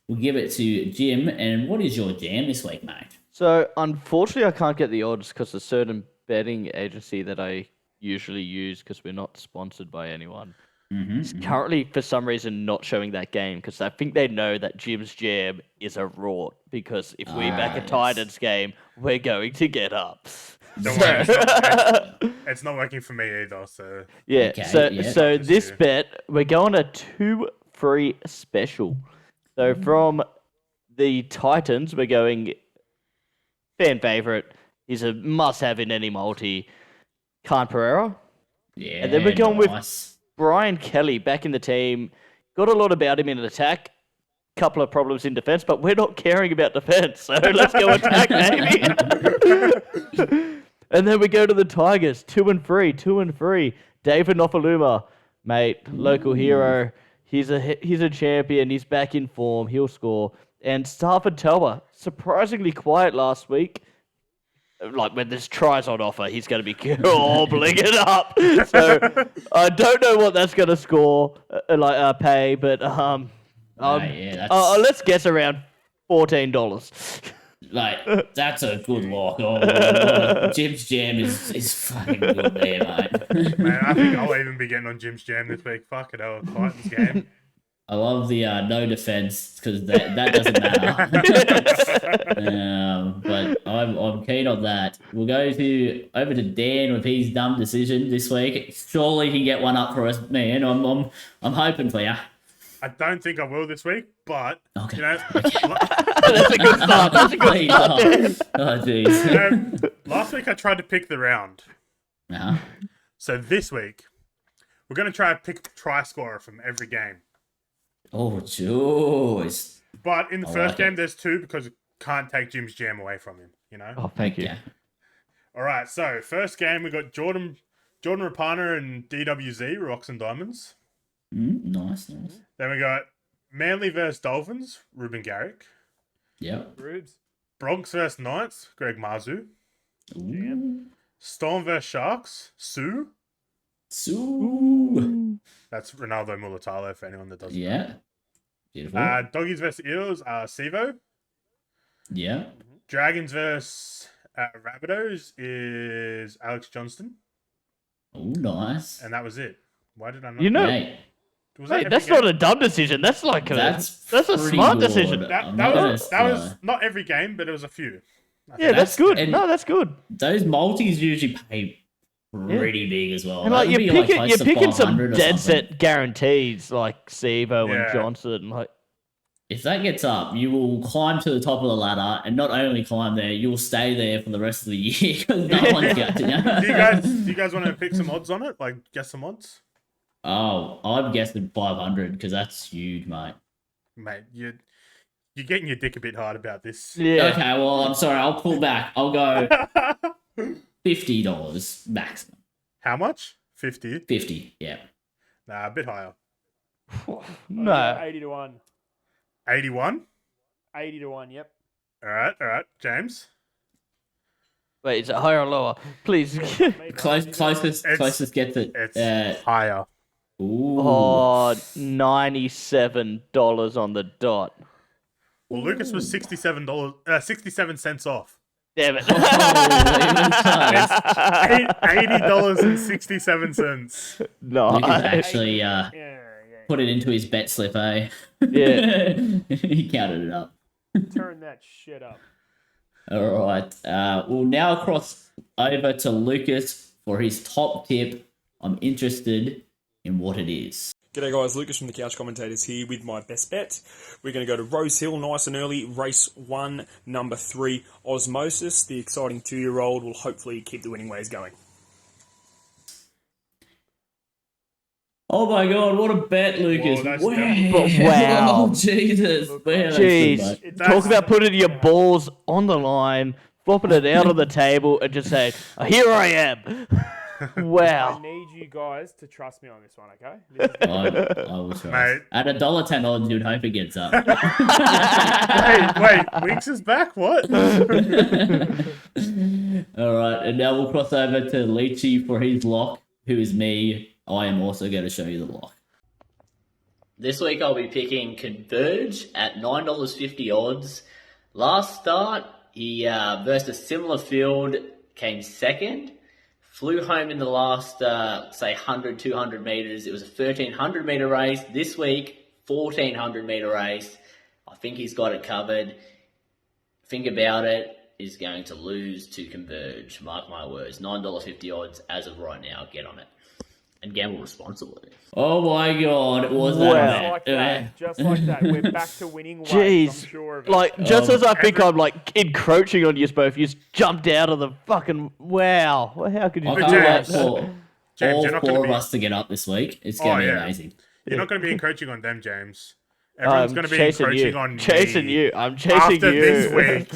We'll give it to Jim. And what is your jam this week, mate? So, unfortunately, I can't get the odds because a certain betting agency that I usually use, because we're not sponsored by anyone, is currently, for some reason, not showing that game because I think they know that Jim's jam is a rort. Because if we back a yes. Titans game, we're going to get up. Don't worry, it's not working for me either. So Yeah, Okay, so yeah. so Just this you. bet, we're going a 2-3 special. So from the Titans, we're going fan favorite. He's a must-have in any multi. Khan Pereira. Yeah. And then we're going with- nice. Brian Kelly back in the team. Got a lot about him in attack. Couple of problems in defense, but we're not caring about defense. So let's go attack, baby. And then we go to the Tigers, 2-3. David Nofaluma, mate, local hero. He's a champion. He's back in form. He'll score. And Stafford Tower, surprisingly quiet last week. like when there's tries on offer, he's going to be gobbling it up. So I don't know what that's going to score, pay, but yeah, let's guess around $14. like that's a good lock. Jim's Jam is fucking good there, mate. Man, I think I'll even be getting on Jim's Jam this week. Fuck it, hell, Titans game. I love the no defense because that doesn't matter. But I'm keen on that. We'll go over to Dan with his dumb decision this week. Surely he can get one up for us, man. I'm hoping for you. I don't think I will this week, but Okay. you know, That's a good start. That's a good start. Oh jeez. you know, last week I tried to pick the round. Uh-huh. So this week we're gonna try to pick a try scorer from every game. Oh jeez. But in the I first like game, it. there's two because we can't take Jim's Jam away from him. You know. Oh, thank you. Yeah. All right. So first game we got Jordan Rapana and DWZ Rocks and Diamonds. Nice. Then we got Manly versus Dolphins, Ruben Garrick. Yep. Rubes. Bronx versus Knights, Greg Marzu. Ooh. Storm versus Sharks, Sue. So. That's Ronaldo Mulatalo for anyone that doesn't know. Yeah. Beautiful. Doggies versus Eels, Sivo. Yeah. Dragons versus Rabbitohs is Alex Johnston. Oh, nice. And that was it. Why did I not? You know, Mate, Was that mate, every that's game? not a dumb decision. That's like that's a pretty smart good. decision. I'm That not was gonna not every game, but it was a few. Yeah, that's good. and- No, that's good. Those multis usually pay pretty big as well. And That like would you're be, picking, close you're to picking some 500 or dead something. set guarantees like Sivo Yeah. and Johnson. Like, If that gets up, you will climb to the top of the ladder, and not only climb there, you'll stay there for the rest of the year because no one's got to. Do you guys want to pick some odds on it? Like guess some odds, Oh, I'm guessing 500 because that's huge, mate. mate? You're getting your dick a bit hard about this. yeah. Okay, well, I'm sorry. I'll pull back. I'll go $50 maximum. How much? 50. 50, yeah. Nah, a bit higher. No. 80 to 1. 81. 80 to 1, yep. All right, James. Wait, is it higher or lower? Please. Closest gets it. It's higher. Ooh. Oh, $97 on the dot. Well, Lucas was $67, 67 cents off. Damn it. Oh, $80.67. No. Lucas actually Yeah. put it into his bet slip, eh? Yeah. He counted it up. Turn that shit up. All right. We'll now cross over to Lucas for his top tip. I'm interested in what it is. G'day guys, Lucas from the Couch Commentators here with my best bet. We're going to go to Rose Hill nice and early, race 1, number 3, Osmosis. The exciting 2-year-old will hopefully keep the winning ways going. Oh my god, what a bet, Lucas. Whoa, that's wow. definitely- Wow. Oh, Jesus. Man, that's good, Jeez. mate. Talk about putting your balls on the line, flopping it out on the table, and just saying, here I am. I Wow. need you guys to trust me on this one, okay? This is I will try. Mate. At $1.10 odds, you'd hope it gets up. Wait, Weeks is back? What? All right, and now we'll cross over to Leachy for his lock, who is me. I am also going to show you the lock. This week I'll be picking Converge at $9.50 odds. Last start, he versed a similar field, came second. Flew home in the last, say, 100, 200 metres. It was a 1,300 metre race. This week, 1,400 metre race. I think he's got it covered. Think about it. Is going to lose to Converge. Mark my words. $9.50 odds as of right now. Get on it. And gamble responsibly. Oh my god. Was that Wow. just like that. Just like that. We're back to winning ways, Jeez. I'm sure of it. Like, just as I think I'm, like, encroaching on you both, you just jumped out of the fucking... Wow. Well, how could you I do can't James, wait that? for James, all you're not 4 gonna of be- us to get up this week. It's going to be yeah. amazing. You're not going to be encroaching on them, James. Everyone's going to be chasing encroaching you. on Chasing me. you. I'm chasing After you. this week.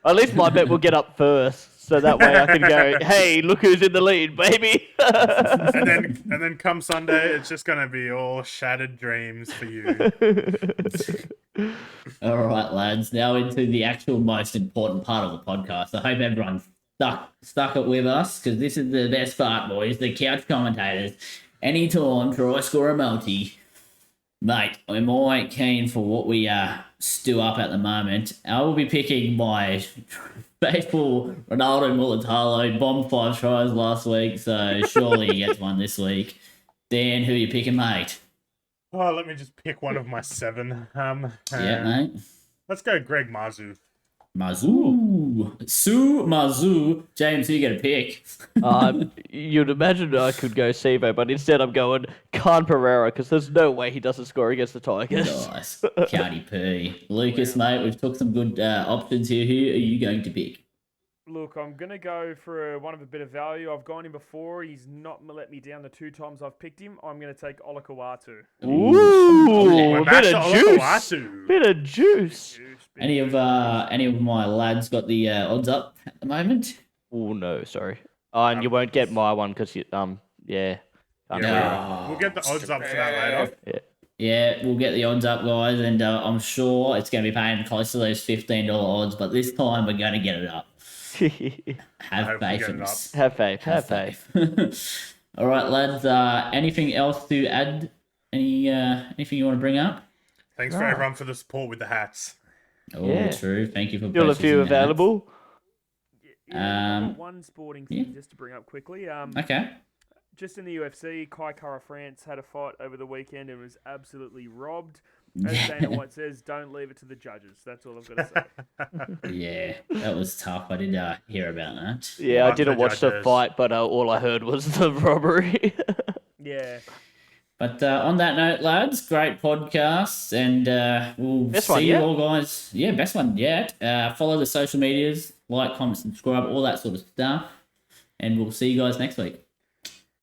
At least my bet will get up first, so that way I can go, hey, look who's in the lead, baby. And then come Sunday, it's just going to be all shattered dreams for you. All right, lads. Now into the actual most important part of the podcast. I hope everyone's stuck it with us because this is the best part, boys. The couch commentators. Anytime try score a multi, mate. I'm all keen for what we stew up at the moment. I will be picking my faithful Ronaldo Mulatalo. Bombed 5 tries last week, so surely he gets one this week. Dan, who are you picking, mate? Oh, let me just pick one of my 7. Yeah, mate. Let's go Greg Mazu. Mazu. Sue Mazu. James, who you going to pick? You'd imagine I could go Sivo, but instead I'm going Khan Pereira because there's no way he doesn't score against the Tigers. Nice. County P. Lucas, mate, we've took some good options here. Who are you going to pick? Look, I'm going to go for one of a bit of value. I've gone him before. He's not let me down the 2 times I've picked him. I'm going to take Olakawatu. Ooh, a back bit to of juice. Olakawatu. Bit of juice. Any of my lads got the odds up at the moment? Oh no, sorry. Oh, and you won't get my one because you yeah. Yeah, we'll get the odds up for that later. Yeah, we'll get the odds up, guys, and I'm sure it's going to be paying close to those $15 odds, but this time we're going to get it up. Have hope we faith get in it us. Have faith. Have faith. All right, lads. Anything else to add? Anything you want to bring up? Thanks for everyone for the support with the hats. Oh, Yeah. true. Thank you for Still a purchasing few that. available. I've got one sporting thing just to bring up quickly. Okay. Just in the UFC, Kai Kara France had a fight over the weekend and was absolutely robbed. As Dana White says, don't leave it to the judges. That's all I've got to say. Yeah, that was tough. I did hear about that. Yeah, I Fuck didn't the watch the judges. fight, but all I heard was the robbery. Yeah. But on that note, lads, great podcast, and we'll Best see one you yet. all, guys. Yeah, best one yet. Follow the social medias, like, comment, subscribe, all that sort of stuff, and we'll see you guys next week.